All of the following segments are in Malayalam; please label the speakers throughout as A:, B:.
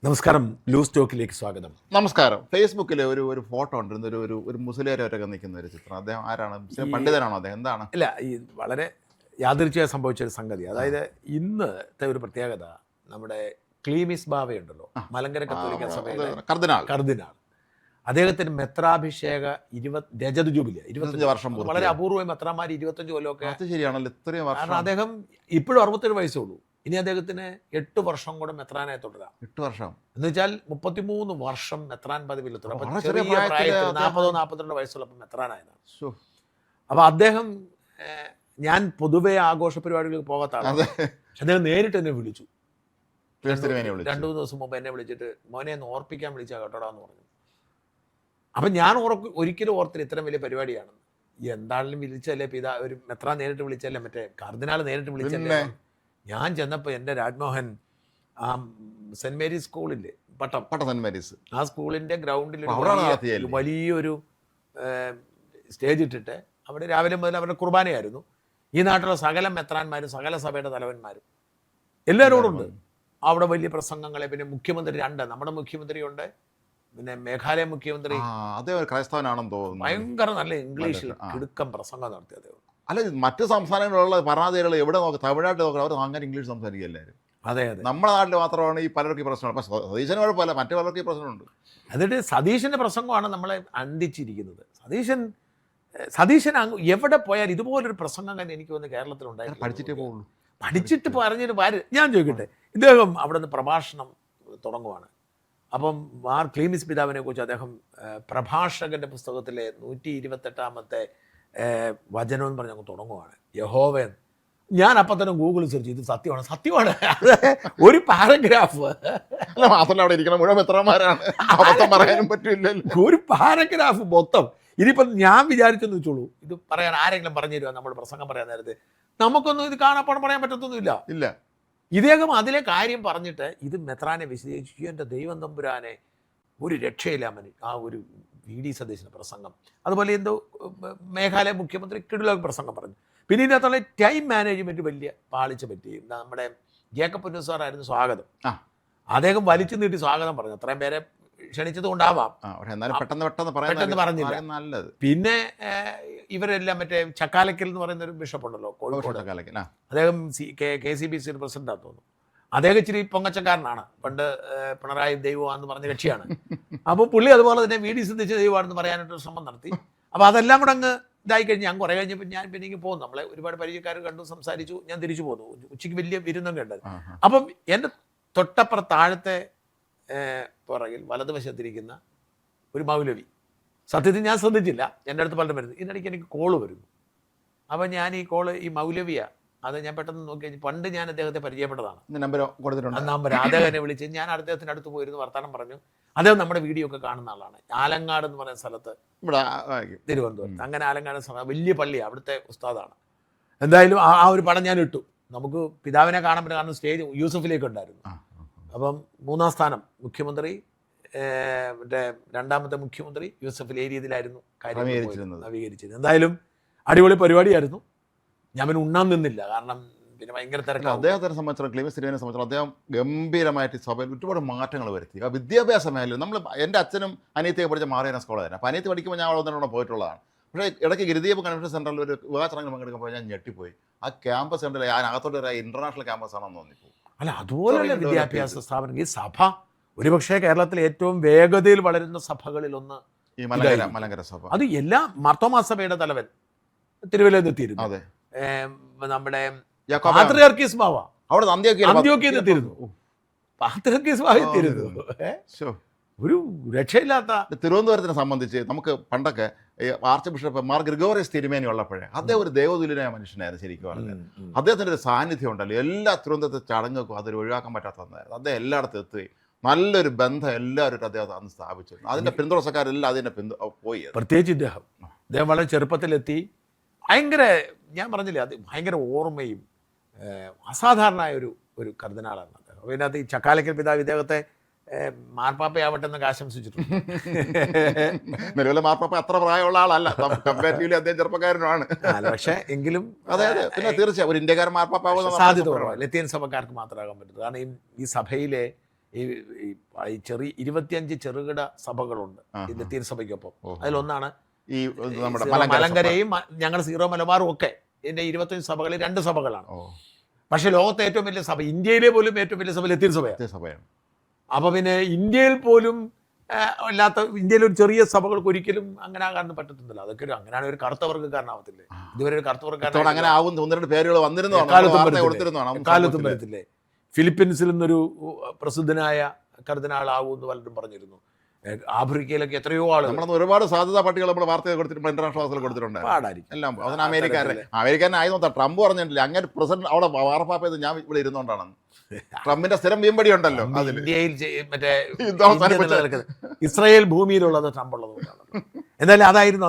A: നമസ്കാരം, ലൂസ് ടോക്കിലേക്ക് സ്വാഗതം.
B: നമസ്കാരം. ഫേസ്ബുക്കിൽ ഒരു ഫോട്ടോ ഉണ്ട്, ഒരു മുസ്ലിയാരൊക്കെ നിൽക്കുന്ന ഒരു ചിത്രം. അദ്ദേഹം ആരാണ്? മുസ്ലിം പണ്ഡിതനാണോ അദ്ദേഹം? എന്താണ്?
A: അല്ല, ഈ വളരെ യാദൃച്ഛികമായി സംഭവിച്ച ഒരു സംഗതി. അതായത് ഇന്നത്തെ ഒരു പ്രത്യേകത, നമ്മുടെ ക്ലീമിസ് ബാവയുണ്ടല്ലോ, മലങ്കര കത്തോലിക്ക സഭയിലെ കർദിനാൾ, അദ്ദേഹത്തിന് മെത്രാഭിഷേക രജത ജൂബിലി 25 വർഷം, വളരെ അപൂർവമായി മെത്രാമാർ 25 കൊല്ലമൊക്കെ.
B: ശരിയാണല്ലോ, ഇത്രയും വർഷം.
A: കാരണം അദ്ദേഹം ഇപ്പോഴും 67 വയസ്സേ ഉള്ളൂ. ഇനി അദ്ദേഹത്തിന് 8 വർഷം കൂടെ മെത്രാനെ തുടരാം.
B: 8 വർഷം
A: എന്ന് വെച്ചാൽ 33 വർഷം മെത്രാൻ പദവിയിൽ തുടരാം. 40-42 വയസ്സുള്ളപ്പോൾ മെത്രാനായതാണ്. അപ്പൊ അദ്ദേഹം, ഞാൻ പൊതുവെ ആഘോഷ പരിപാടികൾക്ക് പോകാത്താണ്, പക്ഷെ അദ്ദേഹം നേരിട്ട് എന്നെ വിളിച്ചു. 2-3 ദിവസം മുമ്പ് എന്നെ വിളിച്ചിട്ട്, മോനെ ഒന്ന് ഓർപ്പിക്കാൻ വിളിച്ചാൽ കേട്ടോടാന്ന് പറഞ്ഞു. അപ്പം ഞാൻ ഒരിക്കലും ഓർത്തില്ല ഇത്രയും വലിയ പരിപാടിയാണ്. എന്താണെങ്കിലും വിളിച്ചല്ലേ ഒരു മെത്രാൻ നേരിട്ട് വിളിച്ചല്ലേ, മറ്റേ കർദിനാൾ നേരിട്ട് വിളിച്ചല്ലേ. ഞാൻ ചെന്നപ്പോൾ എൻ്റെ രാജ്മോഹൻ ആ സെൻറ് മേരീസ് സ്കൂളില്ലേ, പട്ടം
B: സെൻറ് മേരീസ്,
A: ആ സ്കൂളിൻ്റെ ഗ്രൗണ്ടിൽ വലിയൊരു സ്റ്റേജ് ഇട്ടിട്ട് അവിടെ രാവിലെ മുതൽ അവരുടെ കുർബാനയായിരുന്നു. ഈ നാട്ടിലുള്ള സകല മെത്രാന്മാരും സകല സഭയുടെ തലവന്മാരും എല്ലാവരോടും ഉണ്ട്. അവിടെ വലിയ പ്രസംഗങ്ങളെ, പിന്നെ മുഖ്യമന്ത്രി നമ്മുടെ മുഖ്യമന്ത്രിയുണ്ട്, പിന്നെ മേഘാലയ മുഖ്യമന്ത്രി,
B: ക്രൈസ്തവനാണെന്ന് തോന്നുന്നു.
A: ഭയങ്കര നല്ല ഇംഗ്ലീഷിൽ കിടുക്കം പ്രസംഗം നടത്തി അദ്ദേഹം.
B: അല്ല, മറ്റ് സംസ്ഥാനങ്ങളിലുള്ള ഭരണാധികാരികൾ എവിടെ നോക്കാം, തമിഴ്നാട്ടിൽ നോക്കാം, അവർ അങ്ങനെ ഇംഗ്ലീഷ് സംസാരിക്കുക എല്ലാവരും.
A: അതെ അതെ, നമ്മുടെ
B: നാട്ടിൽ മാത്രമാണ് ഈ പലർക്കും ഈ പ്രശ്നമാണ്. പക്ഷേ സതീശന് കുഴപ്പമില്ല, മറ്റു പലർക്കും ഈ പ്രശ്നമുണ്ട്.
A: എന്നിട്ട് സതീശൻ്റെ പ്രസംഗമാണ് നമ്മളെ അന്തിച്ചിരിക്കുന്നത്. സതീശൻ എവിടെ പോയാൽ ഇതുപോലൊരു പ്രസംഗം തന്നെ എനിക്ക് തോന്നുന്നു കേരളത്തിലുണ്ടായി. പഠിച്ചിട്ട് പറഞ്ഞിട്ട് ഞാൻ ചോദിക്കട്ടെ, ഇദ്ദേഹം അവിടെ നിന്ന് പ്രഭാഷണം തുടങ്ങുവാണ്. അപ്പം ക്ലീമിസ് പിതാവിനെ കുറിച്ച് അദ്ദേഹം പ്രഭാഷകന്റെ പുസ്തകത്തിലെ 128 വചനം എന്ന് പറഞ്ഞ് അങ്ങ് തുടങ്ങുവാണ്, യഹോവൻ. ഞാൻ അപ്പം തന്നെ ഗൂഗിളിൽ സെർച്ച് ചെയ്തു, സത്യമാണ് ഒരു പാരഗ്രാഫ്.
B: മാത്രമല്ല, അവിടെ ഇരിക്കണം മുഴുവൻ എത്രമാരാണ്, പറയാനും പറ്റില്ലല്ലോ.
A: ഒരു പാരഗ്രാഫ് മൊത്തം. ഇനിയിപ്പം ഞാൻ വിചാരിച്ചെന്ന് വെച്ചോളൂ, ഇത് പറയാൻ ആരെങ്കിലും പറഞ്ഞു തരുമോ? നമ്മൾ പ്രസംഗം പറയാൻ നേരത്തെ നമുക്കൊന്നും ഇത് കാണാപ്പാടം പറയാൻ പറ്റത്തൊന്നുമില്ല. ഇദ്ദേഹം അതിലെ കാര്യം പറഞ്ഞിട്ട് ഇത് മെത്രാനെ വിശദീകരിച്ചു. എൻ്റെ ദൈവം തമ്പുരാനെ, ഒരു രക്ഷയില്ല മനി ആ ഒരു VD സതീശൻ്റെ പ്രസംഗം. അതുപോലെ എന്തോ മേഘാലയ മുഖ്യമന്ത്രി കിടിലൻ പ്രസംഗം പറഞ്ഞു. പിന്നെ ഇതിനകത്തുള്ള ടൈം മാനേജ്മെൻറ്റ് വലിയ പാളിച്ച പറ്റി. നമ്മുടെ ജേക്കബ് പുന്നൂസ് സാറായിരുന്നു സ്വാഗതം. അദ്ദേഹം വലിച്ചു നീട്ടി സ്വാഗതം പറഞ്ഞു. അത്രയും പേരെ ക്ഷണിച്ചത് കൊണ്ടാവാം, പെട്ടെന്ന് പറഞ്ഞില്ല.
B: നല്ലത്.
A: പിന്നെ ഇവരെല്ലാം മറ്റേ ചക്കാലക്കൽ എന്ന് പറയുന്ന ഒരു ബിഷപ്പ് ഉണ്ടല്ലോ, കോഴിക്കോട്, അദ്ദേഹം KCBC പ്രസിഡന്റാന്ന് തോന്നുന്നു. അദ്ദേഹം ഇച്ചിരി പൊങ്ങച്ചക്കാരനാണ്, പണ്ട് പിണറായി ദൈവമാണെന്ന് പറഞ്ഞ കക്ഷിയാണ്. അപ്പോൾ പുള്ളി അതുപോലെ തന്നെ VD സതീശ ദൈവമാണെന്ന് പറയാനായിട്ടൊരു ശ്രമം നടത്തി. അപ്പോൾ അതെല്ലാം കൂടെ അങ്ങ് ഇതായി കഴിഞ്ഞ് ഞാൻ കുറേ കഴിഞ്ഞപ്പോൾ ഞാൻ പിന്നെ ഇങ്ങനെ പോകുന്നു. നമ്മളെ ഒരുപാട് പരിചയക്കാർ കണ്ടു, സംസാരിച്ചു, ഞാൻ തിരിച്ചു പോന്നു. ഉച്ചയ്ക്ക് വലിയ വിരുന്നൊക്കെ ഉണ്ട്. അപ്പം എൻ്റെ തൊട്ടപ്പുറത്ത് താഴത്തെ പുറകിൽ വലതുവശത്തിരിക്കുന്ന ഒരു മൗലവി, സത്യത്തിൽ ഞാൻ ശ്രദ്ധിച്ചില്ല, എൻ്റെ അടുത്ത് പലരും വരുന്നു. ഇതിനിടയ്ക്ക് എനിക്ക് കോള് വരുന്നു. അപ്പം ഞാൻ ഈ മൗലവിയാണ്, അത് ഞാൻ പെട്ടെന്ന് നോക്കി. പണ്ട് ഞാൻ അദ്ദേഹത്തെ പരിചയപ്പെട്ടതാണ്, നമ്പർ അദ്ദേഹത്തിനെ വിളിച്ച് ഞാൻ അദ്ദേഹത്തിൻ്റെ അടുത്ത് പോയിരുന്നു, വർത്തമാനം പറഞ്ഞു. അദ്ദേഹം നമ്മുടെ വീഡിയോ ഒക്കെ കാണുന്ന ആളാണ്. ആലങ്ങാട് എന്ന് പറയുന്ന സ്ഥലത്ത്, തിരുവനന്തപുരത്ത്. അങ്ങനെ ആലങ്ങാട് വലിയ പള്ളിയാണ്, അവിടുത്തെ ഉസ്താദാണ്. എന്തായാലും ആ ഒരു പടം ഞാൻ ഇട്ടു. നമുക്ക് പിതാവിനെ കാണാൻ പറ്റും, കാരണം സ്റ്റേജ് യൂസഫിലേക്ക് ഉണ്ടായിരുന്നു. അപ്പം 3-ാം സ്ഥാനം മുഖ്യമന്ത്രി, മറ്റേ 2ാമത്തെ മുഖ്യമന്ത്രി യൂസഫിൽ, ഈ രീതിയിലായിരുന്നു കാര്യം നവീകരിച്ചിരുന്നത്. എന്തായാലും അടിപൊളി പരിപാടിയായിരുന്നു. ഞാൻ പിന്നെ ഉണ്ണാൻ നിന്നില്ല, കാരണം പിന്നെ ഭയങ്കര തിരക്കാണ്.
B: അദ്ദേഹത്തിനെ സംബന്ധിച്ചിടത്തോളം, ക്ലീമിസ് തിരുവനെ സംബന്ധിച്ചിടത്തോളം അദ്ദേഹം ഗംഭീരമായിട്ട് സഭയിൽ ഒരുപാട് മാറ്റങ്ങൾ വരുത്തി. ആ വിദ്യാഭ്യാസ മേഖലയിൽ എൻ്റെ അച്ഛനും അനിയത്തിയൊക്കെ പഠിച്ച മാറിയ സ്കൂളായിരുന്നു. അപ്പോൾ അനിയത്തി പഠിക്കുമ്പോൾ ഞാൻ അവിടെ പോയിട്ടുള്ളതാണ്. പക്ഷേ ഇടയ്ക്ക് ഗിരിദീപ് കൺവെൻഷൻ സെൻറ്ററിൽ ഒരു വിവാഹ ചടങ്ങിൽ പങ്കെടുക്കുമ്പോൾ ഞാൻ ഞെട്ടിപ്പോയി. ആ ക്യാമ്പസ് ഉണ്ടല്ലോ, അതിനകത്തോട്ട് ഒരു ഇന്റർനാഷണൽ ക്യാമ്പസ് ആണെന്ന് തോന്നിപ്പോയി.
A: അല്ല, അതുപോലെയുള്ള വിദ്യാഭ്യാസ സ്ഥാപനം. ഈ സഭ ഒരുപക്ഷെ കേരളത്തിലെ ഏറ്റവും വേഗതയിൽ വളരുന്ന സഭകളിലൊന്ന്
B: ഈ മലങ്കര സഭ.
A: അത് എല്ലാ മാർത്തോമാ സഭയുടെ തലവൻ തിരുവല്ലയിൽ എത്തിയിരുന്നു. നമ്മുടെ പാത്രിയാർക്കീസ് ബാവ അവിടെ അന്ത്യോക്യയിൽ എത്തിയിരുന്നു. പാത്രിയാർക്കീസ് ബാവ എത്തിയിരുന്നു. ഒരു രക്ഷയില്ലാത്ത.
B: തിരുവനന്തപുരത്തിനെ സംബന്ധിച്ച് നമുക്ക് പണ്ടൊക്കെ ആർച്ച് ബിഷപ്പ് മാർ ഗ്രിഗോറിയസ് തിരുമേനി ഉള്ളപ്പോഴേ അദ്ദേഹം ഒരു ദേവതുല്യനായ മനുഷ്യനായിരുന്നു ശരിക്കും പറഞ്ഞത്. അദ്ദേഹത്തിൻ്റെ ഒരു സാന്നിധ്യം ഉണ്ടല്ലോ, എല്ലാ തിരുവനന്തപുരത്തെ ചടങ്ങുകൾക്കും അതൊരു ഒഴിവാക്കാൻ പറ്റാത്തതായിരുന്നു. അദ്ദേഹം എല്ലായിടത്തും എത്തുകയും നല്ലൊരു ബന്ധം എല്ലാവരും അദ്ദേഹം അന്ന് സ്ഥാപിച്ചു. അതിൻ്റെ പിന്തുണക്കാരെല്ലാം അതിൻ്റെ പോയി.
A: പ്രത്യേകിച്ച് അദ്ദേഹം വളരെ ചെറുപ്പത്തിലെത്തി. ഭയങ്കര, ഞാൻ പറഞ്ഞില്ലേ, അത് ഭയങ്കര ഓർമ്മയും അസാധാരണമായ ഒരു കർദിനാളാണ് അദ്ദേഹം. അതിനകത്ത് ഈ ചക്കാലക്കൽ പിതാവ് ഇദ്ദേഹത്തെ മാർപ്പാപ്പയാവട്ടെ എന്നൊക്കെ ആശംസിച്ചിട്ടുണ്ട്.
B: നിലവിലെ മാർപ്പാപ്പ അത്ര പ്രായമുള്ള ആളല്ല, കമ്പാരിറ്റീവ്ലി അദ്ദേഹം ചെറുപ്പക്കാരനുമാണ്.
A: പക്ഷേ എങ്കിലും
B: അതെ, തീർച്ചയായും ഒരു ഇന്ത്യക്കാരൻ മാർപ്പാപ്പ
A: സാധ്യത കുറവാണ്. ലത്തീൻ സഭക്കാർക്ക് മാത്രമാകാൻ പറ്റും. കാരണം ഈ സഭയിലെ ഈ ചെറിയ 25 ചെറുകിട സഭകളുണ്ട് ഈ ലത്തീൻ സഭയ്ക്കൊപ്പം. അതിലൊന്നാണ്
B: ഈ നമ്മുടെ
A: മലങ്കരയും ഞങ്ങൾ സീറോ മലബാറും ഒക്കെ. ഇതിന്റെ 25 സഭകളിൽ 2 സഭകളാണ്. പക്ഷെ ലോകത്തെ ഏറ്റവും വലിയ സഭ, ഇന്ത്യയിലെ പോലും ഏറ്റവും വലിയ സഭ ലത്തീൻ സഭയാണ്. അപ്പൊ പിന്നെ ഇന്ത്യയിൽ പോലും അല്ലാത്ത ഇന്ത്യയിൽ ഒരു ചെറിയ സഭകൾക്ക് ഒരിക്കലും അങ്ങനെ ആകാൻ പറ്റത്തില്ല. അതൊക്കെ അങ്ങനെയാണ് ഒരു കറുത്ത വർഗ്ഗക്കാരനാവത്തില്ലേ. ഇതുവരെ ഒരു കറുത്ത വർഗ്ഗക്കാരൻ
B: അങ്ങനെ ആവും. 1-2 പേരുകൾ
A: കാലത്തും വരത്തില്ലേ. ഫിലിപ്പീൻസിൽ നിന്നൊരു പ്രസിദ്ധനായ കർദിനാൾ ആവും എന്ന് പലരും പറഞ്ഞിരുന്നു. ആഫ്രിക്കയിലൊക്കെ എത്രയോ ആളുകൾ.
B: നമ്മൾ ഒരുപാട് സാധ്യതാ പട്ടികൾ നമ്മൾ വാർത്തകൾ കൊടുത്തിട്ടുണ്ട്, ഇന്റർനാഷണൽ ഹൗസിൽ കൊടുത്തിട്ടുണ്ട്.
A: പാടായിരിക്കും
B: എല്ലാം അതിന് അമേരിക്കാരനായിരുന്നു. ട്രംപ് പറഞ്ഞിട്ടില്ല അങ്ങനെ പ്രസിഡന്റ് അവിടെ വാർപ്പാപ്പയത് ഞാൻ ഇവിടെ ഇരുന്നുകൊണ്ടാണ്. ട്രംപിന്റെ സ്ഥിരം വീമ്പടി ഉണ്ടല്ലോ അതിൽ.
A: ഇന്ത്യയിൽ മറ്റേ ഇസ്രായേൽ ഭൂമിയിലുള്ളത് ട്രംപ് ഉള്ളതുകൊണ്ടാണ്. എന്തായാലും അതായിരുന്നു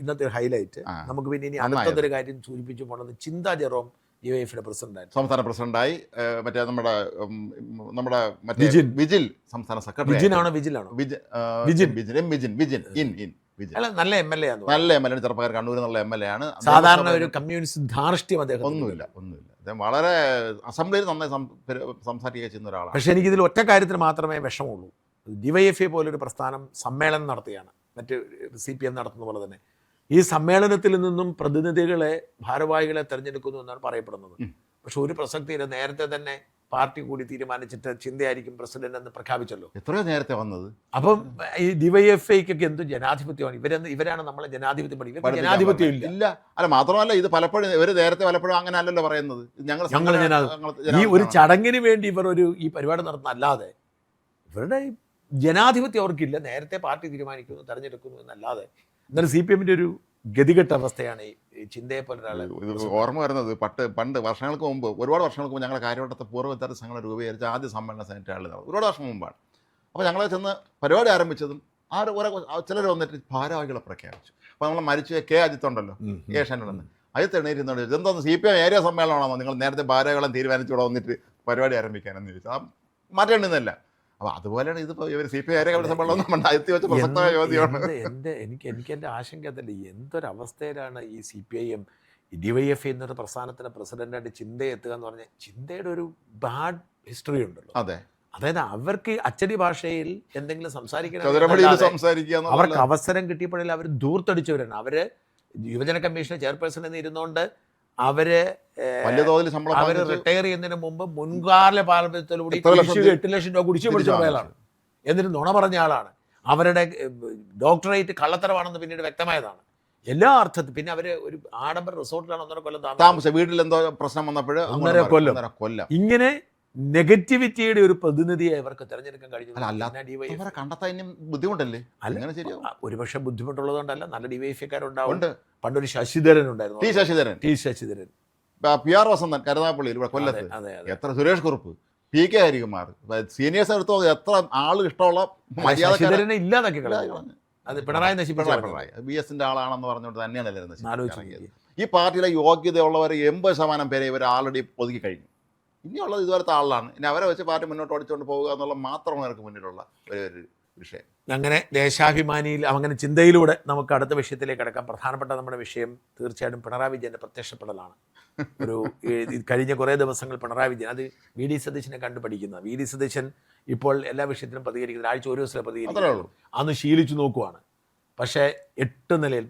A: ഇന്നത്തെ ഒരു ഹൈലൈറ്റ്. നമുക്ക് പിന്നെ ഇനി അടുത്തൊരു കാര്യം സൂചിപ്പിച്ചു പോകണമെന്ന്. ചിന്താ ജെറോം യുഎഎഫിയുടെ പ്രസിഡന്റായി,
B: സംസ്ഥാന പ്രസിഡന്റായി. മറ്റേ നമ്മുടെ വിജിൽ സംസ്ഥാന സെക്രട്ടറി.
A: നല്ല എംഎൽഎ ആണ്.
B: നല്ല എംഎൽഎ, ചെറുപ്പക്കാർ, കണ്ണൂരിൽ നല്ല എംഎൽഎ ആണ്.
A: സാധാരണ ഒരു കമ്മ്യൂണിസ്റ്റ് ധാർഷ്ട്യം അദ്ദേഹം
B: ഒന്നുമില്ല. അദ്ദേഹം വളരെ അസംബ്ലിയിൽ നന്നായി സംസാരിക്കുക ചെയ്യുന്ന ഒരാളാണ്.
A: പക്ഷെ എനിക്കിതിൽ ഒറ്റ കാര്യത്തിന് മാത്രമേ വിഷമമുള്ളൂ. ഡിവൈഎഫ്ഐ പോലൊരു പ്രസ്ഥാനം സമ്മേളനം നടത്തുകയാണ്, മറ്റ് CPM നടത്തുന്ന പോലെ തന്നെ. ഈ സമ്മേളനത്തിൽ നിന്നും പ്രതിനിധികളെ, ഭാരവാഹികളെ തെരഞ്ഞെടുക്കുന്നു എന്നാണ് പറയപ്പെടുന്നത്. പക്ഷെ ഒരു പ്രസക്തിയില്ല. നേരത്തെ തന്നെ പാർട്ടി കൂടി തീരുമാനിച്ചിട്ട് ചിന്തയായിരിക്കും പ്രസിഡന്റ് എന്ന് പ്രഖ്യാപിച്ചല്ലോ.
B: എത്രയോ നേരത്തെ വന്നത്.
A: അപ്പം ഈ ഡിവൈഎഫ്ഐക്കൊക്കെ എന്ത് ജനാധിപത്യമാണ്. ഇവരാണ് നമ്മളെ ജനാധിപത്യം പഠിക്കുന്നത്. ജനാധിപത്യം ഇല്ല.
B: അല്ല, മാത്രമല്ല ഇത് പലപ്പോഴും ഇവർ നേരത്തെ പലപ്പോഴും അങ്ങനെ അല്ലല്ലോ പറയുന്നത്.
A: ഈ ഒരു ചടങ്ങിന് വേണ്ടി ഇവർ ഈ പരിപാടി നടത്തുന്ന അല്ലാതെ ഇവരുടെ ജനാധിപത്യം അവർക്കില്ല. നേരത്തെ പാർട്ടി തീരുമാനിക്കുന്നു, തെരഞ്ഞെടുക്കുന്നു എന്നല്ലാതെ. എന്നാലും CPMന്റെ ഒരു ഗതികെട്ട അവസ്ഥയാണ് ഈ ചിന്തയെ പോലെ ഒരാളെ.
B: ഓർമ്മ വരുന്നത് പണ്ട് വർഷങ്ങൾക്ക് മുമ്പ്, ഒരുപാട് വർഷങ്ങൾക്ക് മുമ്പ് ഞങ്ങളുടെ കാര്യവട്ടത്തെ പൂർവ്വ വിദ്യാർത്ഥി സംഘടന രൂപീകരിച്ച ആദ്യ സമ്മേളന സെനറ്റ് ആളിൽ ഒരുപാട് വർഷം മുമ്പാണ്. അപ്പോൾ ഞങ്ങൾ ചെന്ന് പരിപാടി ആരംഭിച്ചതും ചിലർ വന്നിട്ട് ഭാരവാഹികളെ പ്രഖ്യാപിച്ചു. അപ്പോൾ നമ്മൾ മരിച്ച K. ഉണ്ടല്ലോ, ഏഷ്യാനുണ്ടെന്ന്. അജിത്ത് എണീരുന്നോട് ചോദിച്ചു, എന്താണെന്ന് CPM ഏരിയ സമ്മേളനമാണോ നിങ്ങൾ നേരത്തെ ഭാരവാഹികളെ തീരുമാനിച്ചുകൂടെ വന്നിട്ട് പരിപാടി ആരംഭിക്കാനെന്ന് ചോദിച്ചു. ആ മാറ്റേണ്ടുന്നില്ല. അപ്പോൾ അതുപോലെയാണ് ഇതിപ്പോൾ ഇവർ CPM ഏരിയ സമ്മേളനം അയത്തി വെച്ച പ്രസക്തമായ ചോദ്യമാണ്.
A: എനിക്ക് എൻ്റെ ആശങ്ക അതല്ല. എന്തൊരവസ്ഥയിലാണ് ഈ CPIM DYFI എന്നൊരു പ്രസ്ഥാനത്തിൻ്റെ പ്രസിഡന്റായിട്ട് ചിന്തയെ എത്തുക എന്ന് പറഞ്ഞാൽ. ചിന്തയുടെ ഒരു ബാഡ് ഹിസ്റ്ററി ഉണ്ടല്ലോ.
B: അതെ,
A: അതായത് അവർക്ക് അച്ചടി ഭാഷയിൽ എന്തെങ്കിലും സംസാരിക്കാൻ അവർക്ക് അവസരം കിട്ടിയപ്പോഴേ അവർ ധൂർത്തടിച്ചവരാണ്. അവര് യുവജന കമ്മീഷൻ ചെയർപേഴ്സൺ എന്ന് ഇരുന്നുകൊണ്ട് അവര് റിട്ടയർ ചെയ്യുന്നതിന് മുമ്പ് മുൻകാല പാർലമെന്റിലൂടെ 8 ലക്ഷം രൂപ കുടിച്ചു പിടിച്ച പോയാലാണ്. എന്നിട്ട് നുണ പറഞ്ഞ ആളാണ്. അവരുടെ ഡോക്ടറേറ്റ് കള്ളത്തരമാണെന്ന് പിന്നീട് വ്യക്തമായതാണ് എല്ലാ അർത്ഥത്തിലും. പിന്നെ അവര് ഒരു ആഡംബര റിസോർട്ടിലാണ് 1.5 കൊല്ലം
B: താമസിച്ചത്. വീട്ടിൽ എന്തോ പ്രശ്നം വന്നപ്പോൾ
A: 1.5 കൊല്ലം. ഇങ്ങനെ നെഗറ്റിവിറ്റിയുടെ ഒരു പ്രതിനിധിയെ അവർക്ക് തെരഞ്ഞെടുക്കാൻ കഴിഞ്ഞു.
B: കണ്ടെത്താൻ ബുദ്ധിമുട്ടല്ലേ?
A: ഒരുപക്ഷെ ബുദ്ധിമുട്ടുള്ളതുകൊണ്ടല്ല, നല്ല DYFIക്കാരുണ്ടാവും. പണ്ടൊരു ശശിധരൻ ഉണ്ടായിരുന്നു, ടി ശശിധരൻ,
B: PR വസന്തൻ കരുനാഗപ്പള്ളിയിൽ, ഇവിടെ കൊല്ലത്ത് എത്ര, സുരേഷ് കുറുപ്പ്, PK ഹരികുമാർ, സീനിയേഴ്സ് എടുത്തോ എത്ര ആള് ഇഷ്ടമുള്ള
A: ശശിധരനെ ഇല്ലാതാക്കി കളഞ്ഞു. അത് പിണറായി
B: BSന്റെ ആളാണെന്ന് പറഞ്ഞുകൊണ്ട് തന്നെയാണ്. ഈ പാർട്ടിയിലെ യോഗ്യതയുള്ളവരെ 80% പേരെ ഇവർ ആൾറെഡി ഒതുക്കി കഴിഞ്ഞു. ഇനിയുള്ളത് ഇതുപോലത്തെ ആളാണ്. ഇനി അവരെ വെച്ച് പാർട്ടി മുന്നോട്ട് ഓടിച്ചുകൊണ്ട് പോവുക എന്നുള്ള മാത്രമാണ് അവർക്ക് മുന്നിലുള്ള ഒരു വിഷയം.
A: അങ്ങനെ ദേശാഭിമാനിയിൽ അങ്ങനെ ചിന്തയിലൂടെ നമുക്ക് അടുത്ത വിഷയത്തിലേക്ക് കിടക്കാം. പ്രധാനപ്പെട്ട നമ്മുടെ വിഷയം തീർച്ചയായിട്ടും പിണറായി വിജയൻ്റെ പ്രത്യക്ഷപ്പെടലാണ്. ഒരു കഴിഞ്ഞ കുറേ ദിവസങ്ങൾ പിണറായി വിജയൻ, അത് VD സതീശനെ കണ്ടു പഠിക്കുന്ന VD സതീശൻ ഇപ്പോൾ എല്ലാ വിഷയത്തിലും പ്രതികരിക്കുന്നത് ആഴ്ച ഒരു ദിവസമേ പ്രതികരിക്കുന്നുള്ളൂ. അന്ന് ശീലിച്ചു നോക്കുവാണ്. പക്ഷേ 8 നിലയിൽ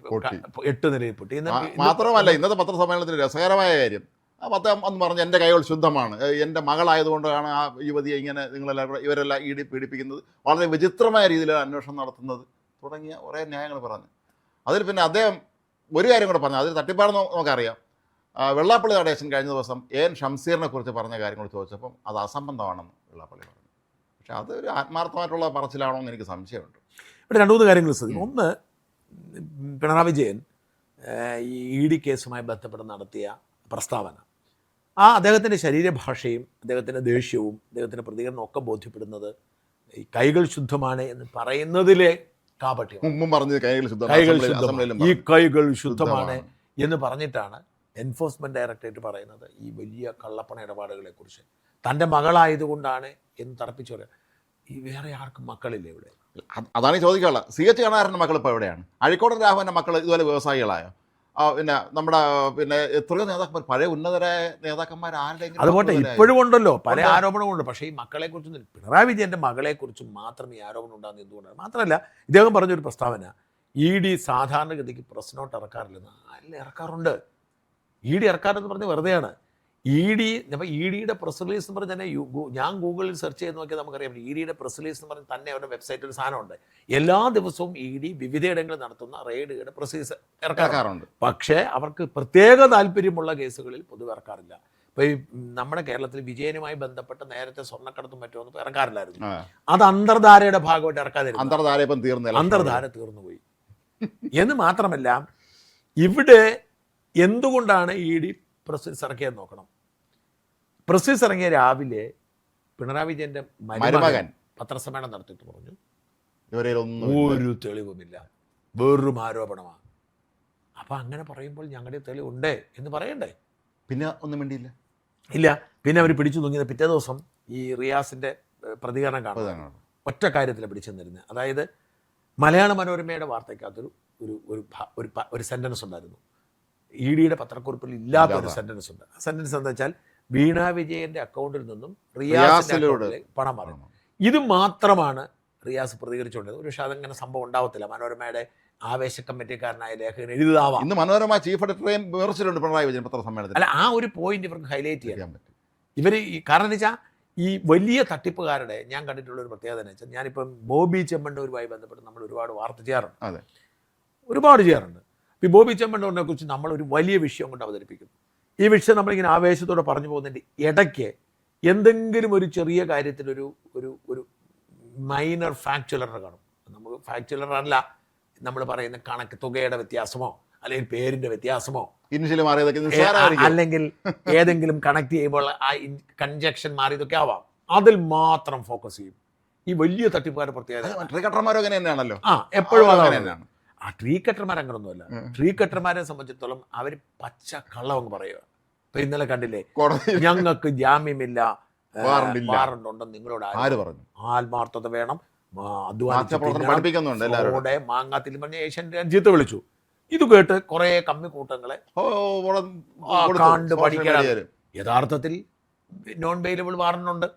A: പൊട്ടി.
B: മാത്രമല്ല ഇന്നത്തെ പത്രസമ്മേളനത്തിൽ രസകരമായ കാര്യം, അന്ന് പറഞ്ഞ് എൻ്റെ കൈകൾ ശുദ്ധമാണ്, എൻ്റെ മകളായതുകൊണ്ടാണ് ആ യുവതിയെ ഇങ്ങനെ ഇവരെല്ലാം പീഡിപ്പിക്കുന്നത്, വളരെ വിചിത്രമായ രീതിയിൽ അന്വേഷണം നടത്തുന്നത് തുടങ്ങിയ കുറേ ന്യായങ്ങൾ പറഞ്ഞു. അതിൽ പിന്നെ അദ്ദേഹം ഒരു കാര്യം കൂടെ പറഞ്ഞു, അതിൽ തട്ടിപ്പാണെന്ന് നമുക്കറിയാം. വെള്ളാപ്പള്ളി നടേശൻ കഴിഞ്ഞ ദിവസം AN ഷംസീറിനെ കുറിച്ച് പറഞ്ഞ കാര്യങ്ങൾ ചോദിച്ചപ്പം അത് അസംബന്ധമാണെന്ന് വെള്ളാപ്പള്ളി പറഞ്ഞു. പക്ഷെ അതൊരു ആത്മാർത്ഥമായിട്ടുള്ള പറച്ചിലാണോ എന്ന് എനിക്ക് സംശയമുണ്ട്.
A: ഇവിടെ 2-3 കാര്യങ്ങൾ ശ്രദ്ധിക്കും. ഒന്ന്, പിണറായി വിജയൻ ഈ ED കേസുമായി ബന്ധപ്പെട്ട് നടത്തിയ പ്രസ്താവന, അദ്ദേഹത്തിൻ്റെ ശരീരഭാഷയും അദ്ദേഹത്തിൻ്റെ ദേഷ്യവും അദ്ദേഹത്തിൻ്റെ പ്രതികരണവും ഒക്കെ ബോധ്യപ്പെടുന്നത് ഈ കൈകൾ ശുദ്ധമാണ് എന്ന് പറയുന്നതിലെ കാപട്യം. ഈ കൈകൾ ശുദ്ധമാണ് എന്ന് പറഞ്ഞിട്ടാണ് എൻഫോഴ്സ്മെന്റ് ഡയറക്ടറേറ്റ് പറയുന്നത് ഈ വലിയ കള്ളപ്പണ ഇടപാടുകളെ കുറിച്ച്. തൻ്റെ മകളായതുകൊണ്ടാണ് എന്ന് തറപ്പിച്ചു പറയാം. ഈ വേറെ ആർക്കും മക്കളില്ലേ ഇവിടെ?
B: അതാണ് ചോദിക്കാനുള്ളത്. CH കണാരൻ്റെ മക്കൾ ഇപ്പോൾ എവിടെയാണ്? അഴീക്കോടൻ രാഘവൻ്റെ മക്കൾ ഇതുപോലെ വ്യവസായികളായോ? പിന്നെ നമ്മുടെ പിന്നെ എത്രയോ നേതാക്കന്മാർ, പഴയ ഉന്നതരായ നേതാക്കന്മാർ ആരുടെയെങ്കിലും
A: അതുപോലെ
B: ഉന്നതരായോ?
A: ഇപ്പോഴും ഉണ്ടല്ലോ പല ആരോപണങ്ങളുണ്ട്. പക്ഷേ ഈ മക്കളെക്കുറിച്ചൊന്നും, പിണറായി വിജയൻ്റെ മകളെക്കുറിച്ചും മാത്രം ഈ ആരോപണം ഉണ്ടാകുന്നത് എന്തുകൊണ്ടാണ്? മാത്രമല്ല ഇദ്ദേഹം പറഞ്ഞൊരു പ്രസ്താവന, ED സാധാരണഗതിക്ക് പ്രസ് നോട്ട് ഇറക്കാറില്ലെന്ന്. അല്ല, ഇറക്കാറുണ്ട്. ED ഇറക്കാറെന്ന് പറഞ്ഞ് വെറുതെയാണ്. അപ്പോൾ EDയുടെ പ്രസ് റിലീസ് എന്ന് പറഞ്ഞാൽ തന്നെ ഞാൻ ഗൂഗിളിൽ സെർച്ച് ചെയ്ത് നോക്കിയാൽ നമുക്കറിയാം. EDയുടെ പ്രസ് റിലീസ് എന്ന് പറഞ്ഞ് തന്നെ അവരുടെ വെബ്സൈറ്റിൽ ഒരു സാധനമുണ്ട്. എല്ലാ ദിവസവും ED വിവിധയിടങ്ങളിൽ നടത്തുന്ന റെയ്ഡുകളുടെ പ്രസ് റിലീസ് ഇറക്കാറുണ്ട്. പക്ഷേ അവർക്ക് പ്രത്യേക താല്പര്യമുള്ള കേസുകളിൽ പൊതുവെ ഇറക്കാറില്ല. ഇപ്പോൾ ഈ നമ്മുടെ കേരളത്തിൽ വിജയനുമായി ബന്ധപ്പെട്ട് നേരത്തെ സ്വർണ്ണക്കടത്തും മറ്റൊന്നും ഇറക്കാറില്ലായിരുന്നു. അത് അന്തർധാരയുടെ ഭാഗമായിട്ട് ഇറക്കാതിരുന്നു. അന്തർധാര തീർന്നുപോയി എന്ന് മാത്രമല്ല, ഇവിടെ എന്തുകൊണ്ടാണ് ED പ്രസ് റിലീസ് ഇറക്കിയെന്ന് നോക്കണം. പ്രസ് റിലീസ് ഇറങ്ങിയ രാവിലെ പിണറായി വിജയൻ്റെ മരുമകൻ പത്രസമ്മേളനം നടത്തിയിട്ട് പറഞ്ഞു ഒരു തെളിവുമില്ല, വെറും ആരോപണമാണ്. അപ്പം അങ്ങനെ പറയുമ്പോൾ ഞങ്ങളുടെ തെളിവുണ്ടേ എന്ന് പറയണ്ടേ?
B: പിന്നെ ഒന്നും വേണ്ടിയില്ല.
A: ഇല്ല. പിന്നെ അവർ പിടിച്ചു തൂങ്ങിയത് പിറ്റേ ദിവസം ഈ റിയാസിൻ്റെ പ്രതികരണം കാണാൻ ഒറ്റ കാര്യത്തിൽ പിടിച്ചു തന്നിരുന്നത്. അതായത് മലയാള മനോരമയുടെ വാർത്തയ്ക്കകത്തൊരു ഒരു സെൻറ്റൻസ് ഉണ്ടായിരുന്നു. EDയുടെ പത്രക്കുറിപ്പിൽ ഇല്ലാത്ത ഒരു സെൻറ്റൻസ് ഉണ്ട്. ആ സെൻറ്റൻസ് എന്താ വെച്ചാൽ, വീണ വിജയൻ്റെ അക്കൗണ്ടിൽ നിന്നും റിയാസിൻ്റെ പണം മാറുന്നു. ഇത് മാത്രമാണ് റിയാസ് പ്രതികരിച്ചുകൊണ്ടത്. പക്ഷേ അതങ്ങനെ സംഭവം ഉണ്ടാവത്തില്ല. മനോരമയുടെ ആവേശ കമ്മിറ്റിക്കാരനായ ലേഖകൻ എഴുതാവാം.
B: ഇന്ന് മനോരമ ചീഫ് എഡിറ്ററേയും വിമർശിച്ചിട്ടുണ്ട് പിണറായി വിജയൻ പത്രസമ്മേളനത്തിൽ.
A: അല്ല, ആ ഒരു പോയിന്റ് ഇവർക്ക് ഹൈലൈറ്റ് ചെയ്യാൻ പറ്റും. ഇവർ കാരണം എന്ന് വെച്ചാൽ ഈ വലിയ തട്ടിപ്പുകാരുടെ ഞാൻ കണ്ടിട്ടുള്ള ഒരു പ്രത്യേകത എന്ന് വെച്ചാൽ, ഞാനിപ്പം ബോബി ചെമ്മണ്ണൂരുമായി ബന്ധപ്പെട്ട് നമ്മൾ ഒരുപാട് വാർത്ത ചെയ്യാറുണ്ട്.
B: അതെ,
A: ഒരുപാട് ചെയ്യാറുണ്ട്. ഈ ബോബി ചെമ്മണ്ണൂരിനെ കുറിച്ച് നമ്മളൊരു വലിയ വിഷയം കൊണ്ട് അവതരിപ്പിക്കുന്നു. ഈ വിഷയം നമ്മളിങ്ങനെ ആവേശത്തോടെ പറഞ്ഞു പോകുന്നതിൻ്റെ ഇടയ്ക്ക് എന്തെങ്കിലും ഒരു ചെറിയ കാര്യത്തിൽ ഒരു മൈനർ ഫാക്ച്വലർ കാണും. നമുക്ക് ഫാക്ച്വലർ അല്ല, നമ്മൾ പറയുന്ന കണക്ക് തുകയുടെ വ്യത്യാസമോ അല്ലെങ്കിൽ പേരിൻ്റെ വ്യത്യാസമോ അല്ലെങ്കിൽ ഏതെങ്കിലും കണക്ട് ചെയ്യുമ്പോൾ ആ കൺജക്ഷൻ മാറിയതൊക്കെ ആവാം. അതിൽ മാത്രം ഫോക്കസ് ചെയ്യും ഈ വലിയ തട്ടിപ്പുകാരുടെ പ്രത്യേകത. എപ്പോഴും അങ്ങനെയാണ്. ആ ട്രീ കട്ടർമാർ അങ്ങനൊന്നുമല്ല. ട്രീ കട്ടർമാരെ സംബന്ധിച്ചിടത്തോളം അവർ പച്ച കള്ളം അങ്ങ് പറയുക. ഇപ്പൊ ഇന്നലെ കണ്ടില്ലേ, ഞങ്ങൾക്ക് ജാമ്യമില്ല, വാറണ്ട് ഉണ്ടെന്ന് നിങ്ങളോട് ആര് പറഞ്ഞു? ആത്മാർത്ഥത വേണം, അധ്വാനിച്ചോടെ മാങ്ങാത്തിൽ പറഞ്ഞ ഏഷ്യൻ രഞ്ജിത്ത് വിളിച്ചു. ഇത് കേട്ട് കുറെ കമ്മി കൂട്ടങ്ങളെ കണ്ട് പഠിക്കണം. യഥാർത്ഥത്തിൽ നോൺ ബെയിലബിൾ വാറണ്ടുണ്ട്.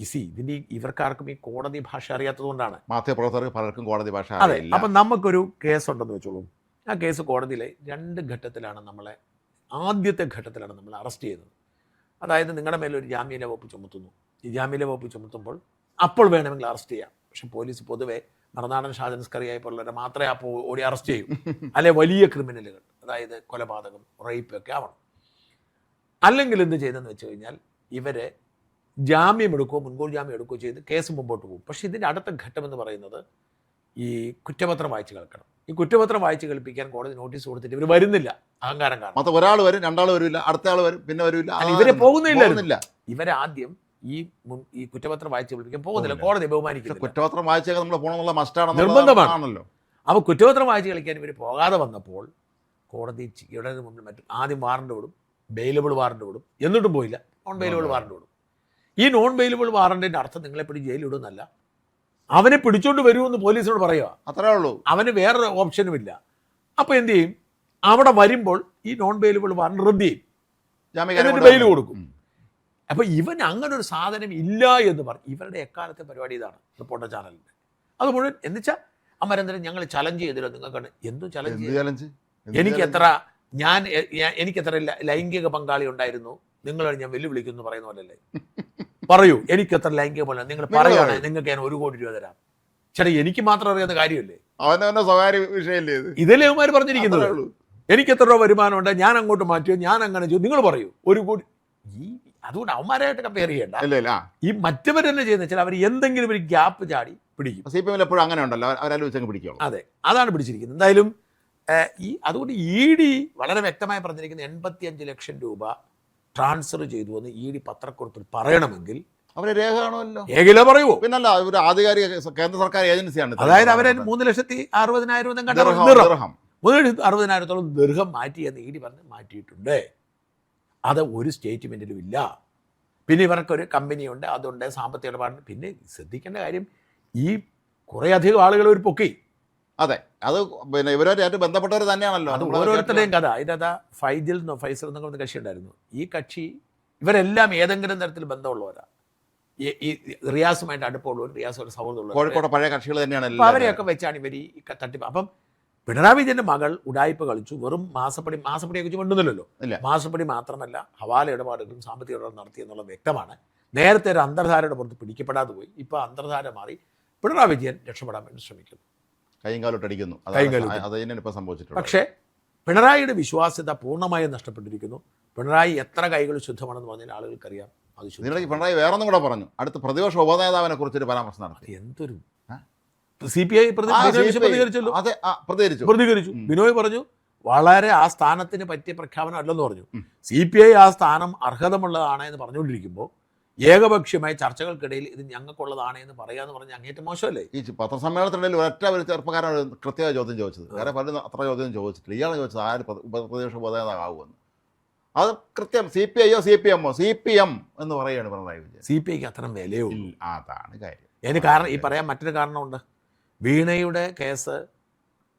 A: ഇതിന് ഇവർക്കാർക്കും ഈ കോടതി ഭാഷ അറിയാത്തത് കൊണ്ടാണ്.
B: മാധ്യമപ്രവർത്തകർക്ക് പലർക്കും കോടതി ഭാഷ.
A: അതെ. അപ്പം നമുക്കൊരു കേസുണ്ടെന്ന് വെച്ചോളൂ. ആ കേസ് കോടതിയിലെ 2 ഘട്ടത്തിലാണ് ആദ്യത്തെ ഘട്ടത്തിലാണ് നമ്മൾ അറസ്റ്റ് ചെയ്യുന്നത്. അതായത് നിങ്ങളുടെ മേലൊരു ജാമ്യ വകുപ്പ് ചുമത്തുന്നു. ഈ ജാമ്യ വകുപ്പ് ചുമത്തുമ്പോൾ അപ്പോൾ വേണമെങ്കിൽ അറസ്റ്റ് ചെയ്യാം. പക്ഷെ പോലീസ് പൊതുവെ മറുനാടൻ ഷാജൻസ്കറിയായി പോലുള്ളവരെ മാത്രമേ അപ്പോൾ ഓടി അറസ്റ്റ് ചെയ്യൂ. അല്ലെ വലിയ ക്രിമിനലുകൾ, അതായത് കൊലപാതകം, റേപ്പ് ഒക്കെ ആവണം. അല്ലെങ്കിൽ എന്ത് ചെയ്തെന്ന് വെച്ച് കഴിഞ്ഞാൽ ഇവരെ ജാമ്യം എടുക്കുകയോ മുൻകൂർ ജാമ്യം എടുക്കുകയോ ചെയ്ത് കേസ് മുമ്പോട്ട് പോകും. പക്ഷേ ഇതിൻ്റെ അടുത്ത ഘട്ടം എന്ന് പറയുന്നത് ഈ കുറ്റപത്രം വായിച്ച് കേൾക്കണം. ഈ കുറ്റപത്രം വായിച്ച് കേൾപ്പിക്കാൻ കോടതി നോട്ടീസ് കൊടുത്തിട്ട് ഇവർ വരുന്നില്ല, അഹങ്കാരം കാരണം.
B: ഒരാൾ വരും, 2 ആൾ വരില്ല, അടുത്ത ആൾ വരും, പിന്നെ വരില്ല.
A: ഇവരെ പോകുന്നില്ല. ഇവരാദ്യം ഈ കുറ്റപത്രം വായിച്ച് കേൾപ്പിക്കാൻ പോകുന്നില്ല. കോടതി ബഹുമാനിക്കും.
B: കുറ്റപത്രം വായിച്ചാൽ നമ്മൾ പോകണമെന്നുള്ള മസ്റ്റാണ്,
A: നിർബന്ധമാണല്ലോ. അപ്പോൾ കുറ്റപത്രം വായിച്ച് കളിക്കാൻ ഇവർ പോകാതെ വന്നപ്പോൾ കോടതി ഇവിടെ മുന്നിൽ ആദ്യം വാറണ്ട് വിടും, ബെയിലബിൾ വാറണ്ട് വിടും. എന്നിട്ടും പോയില്ല, നോൺ ബെയിലബിൾ വാറണ്ട് വിടും. ഈ നോൺ ബെയിലബിൾ വാറണ്ടിൻ്റെ അർത്ഥം നിങ്ങളെ പിടിച്ച് ജയിലിടുന്നല്ല, അവനെ പിടിച്ചോണ്ട് വരുമെന്ന് പോലീസിനോട് പറയുക. അത്രേ ഉള്ളൂ. അവന് വേറൊരു ഓപ്ഷനും ഇല്ല. അപ്പോൾ എന്ത് ചെയ്യും? അവിടെ വരുമ്പോൾ ഈ നോൺ ബെയിലബിൾ വാറണ്ട് റദ്ദ് ചെയ്യും, എന്നിട്ട് ബെയിൽ കൊടുക്കും. അപ്പോൾ ഇവൻ അങ്ങനെ ഒരു സാധനം ഇല്ല എന്ന് പറഞ്ഞു. ഇവരുടെ എക്കാലത്തെ പരിപാടി ഇതാണ് റിപ്പോർട്ടർ ചാനലിൻ്റെ. അത് മുഴുവൻ എന്ന് വെച്ചാൽ അമരേന്ദ്രൻ ഞങ്ങൾ ചലഞ്ച് ചെയ്തില്ല. നിങ്ങൾക്ക് എന്തും ചലഞ്ച്. എനിക്കെത്ര ലൈംഗിക പങ്കാളി ഉണ്ടായിരുന്നു, നിങ്ങളാണ് ഞാൻ വെല്ലുവിളിക്കുന്നു പറയുന്ന പോലല്ലേ. പറയൂ, എനിക്കെത്ര ലൈംഗിക പോലെ നിങ്ങൾ പറയുകയാണെങ്കിൽ നിങ്ങൾക്ക് ഞാൻ 1 കോടി രൂപ തരാം. ചേട്ടാ, എനിക്ക് മാത്രം അറിയാവുന്ന കാര്യമല്ലേ,
B: സ്വകാര്യ വിഷയമല്ലേ
A: ഇതല്ലേ അവന്മാർ പറഞ്ഞിരിക്കുന്നത്. എനിക്കെത്ര രൂപ വരുമാനമുണ്ട്, ഞാൻ അങ്ങോട്ട് മാറ്റിയോ, ഞാൻ അങ്ങനെ ചെയ്തു, നിങ്ങൾ പറയൂ 1 കോടി. അതുകൊണ്ട് അവന്മാരായിട്ട് കമ്പയർ ചെയ്യണ്ട. ഈ മറ്റവരെന്നെ ചെയ്യുന്ന വെച്ചാൽ അവർ എന്തെങ്കിലും ഒരു ഗ്യാപ്പ് ചാടി പിടിക്കും.
B: CPM എപ്പോഴും അങ്ങനെ ഉണ്ടല്ലോ, അവരാലും പിടിക്കും.
A: അതെ, അതാണ് പിടിച്ചിരിക്കുന്നത്. എന്തായാലും അതുകൊണ്ട് ED വളരെ വ്യക്തമായി പറഞ്ഞിരിക്കുന്നത് 85 ലക്ഷം രൂപ ട്രാൻസ്ഫർ ചെയ്തു എന്ന് ED പത്രക്കുറിപ്പിൽ പറയണമെങ്കിൽ
B: അവരെ രേഖ കാണുമല്ലോ.
A: രേഖയിലോ പറയുമോ?
B: പിന്നല്ല, ഒരു ആധികാരിക കേന്ദ്ര സർക്കാർ ഏജൻസിയാണ്.
A: അതായത് അവരെ 3,60,000 3,60,000 ദിർഹം മാറ്റി എന്ന് ED പറഞ്ഞ് മാറ്റിയിട്ടുണ്ട്. അത് ഒരു സ്റ്റേറ്റ്മെൻറ്റിലും ഇല്ല. പിന്നെ ഇവർക്കൊരു കമ്പനിയുണ്ട്, അതുണ്ട്, സാമ്പത്തിക ഇടപാടുണ്ട്. പിന്നെ ശ്രദ്ധിക്കേണ്ട കാര്യം, ഈ കുറേയധികം ആളുകൾ ഒരു പൊക്കി
B: അതെ, അത് പിന്നെ ഇവരുമായിട്ട് ബന്ധപ്പെട്ടവർ തന്നെയാണല്ലോ.
A: അത് ഓരോരുത്തരുടെയും കഥ. അതിൻ്റെ ഫൈസൽ എന്നൊക്കെ ഒരു കക്ഷി ഉണ്ടായിരുന്നു. ഈ കക്ഷി ഇവരെല്ലാം ഏതെങ്കിലും തരത്തിൽ ബന്ധമുള്ളവരാ. ഈ റിയാസുമായിട്ട് അടുപ്പമുള്ളവർ, റിയാസുമായിട്ട് സൗഹൃദമുള്ളവർ,
B: കോഴിക്കോട് പഴയ കക്ഷികൾ തന്നെയാണ്.
A: അപ്പോൾ അവരെയൊക്കെ വെച്ചാണ് ഇവർ ഈ തട്ടിപ്പ്. അപ്പം പിണറായി വിജയന്റെ മകൾ ഉഡായിപ്പ് കളിച്ചു. വെറും മാസപ്പടിയെ കുറിച്ച് മിണ്ടുന്നില്ലല്ലോ. മാസപ്പടി മാത്രമല്ല, ഹവാല ഇടപാടുകളും സാമ്പത്തിക ഇടപാടും നടത്തിയെന്നുള്ള വ്യക്തമാണ്. നേരത്തെ ഒരു അന്തർധാരയുടെ പുറത്ത് പിടിക്കപ്പെടാതെ പോയി. ഇപ്പോൾ അന്തർധാര മാറി പിണറായി വിജയൻ രക്ഷപ്പെടാൻ വേണ്ടി ശ്രമിക്കുന്നു,
B: കൈയും കാലോട്ടടിക്കുന്നു. സംഭവിച്ചിട്ടുണ്ട്.
A: പക്ഷേ പിണറായിയുടെ വിശ്വാസ്യത പൂർണ്ണമായും നഷ്ടപ്പെട്ടിരിക്കുന്നു. പിണറായി എത്ര കൈകൾ ശുദ്ധമാണെന്ന് പറഞ്ഞാൽ ആളുകൾക്കറിയാം. അത്
B: ഇതിനിടയ്ക്ക് പിണറായി വേറൊന്നും കൂടെ പറഞ്ഞു. അടുത്ത പ്രതിപക്ഷ ഉപനേതാവിനെ കുറിച്ചൊരു പരാമർശം നടത്തി.
A: എന്തൊരു CPI പ്രതികരിച്ചു. ബിനോയ് പറഞ്ഞു വളരെ ആ സ്ഥാനത്തിന് പറ്റിയ പ്രഖ്യാപനം അല്ലെന്ന് പറഞ്ഞു. CPI ആ സ്ഥാനം അർഹതമുള്ളതാണ് എന്ന് പറഞ്ഞുകൊണ്ടിരിക്കുമ്പോൾ ഏകപക്ഷീയമായ ചർച്ചകൾക്കിടയിൽ ഇത് ഞങ്ങൾക്കുള്ളതാണ് എന്ന് പറയാന്ന് പറഞ്ഞാൽ അങ്ങേറ്റം മോശമല്ലേ?
B: ഈ പത്രസമ്മേളനത്തിനിടയിൽ ഒരൊറ്റ ഒരു ചെറുപ്പക്കാരൻ കൃത്യമായ ചോദ്യം ചോദിച്ചത്. വേറെ പലരും അത്ര ചോദ്യം ചോദിച്ചിട്ടില്ല. ഇയാൾ ചോദിച്ചത് ആര് പ്രതിപക്ഷ ഉപനേതാവുമെന്ന്. അത് കൃത്യം CPI യോ CPM ഓ CPM എന്ന് പറയുകയാണ് പിണറായി വിജയൻ.
A: CPIക്ക് അത്ര വിലയോ?
B: അതാണ് കാര്യം.
A: അതിന് കാരണം ഈ പറയാൻ മറ്റൊരു കാരണമുണ്ട്. വീണയുടെ കേസ്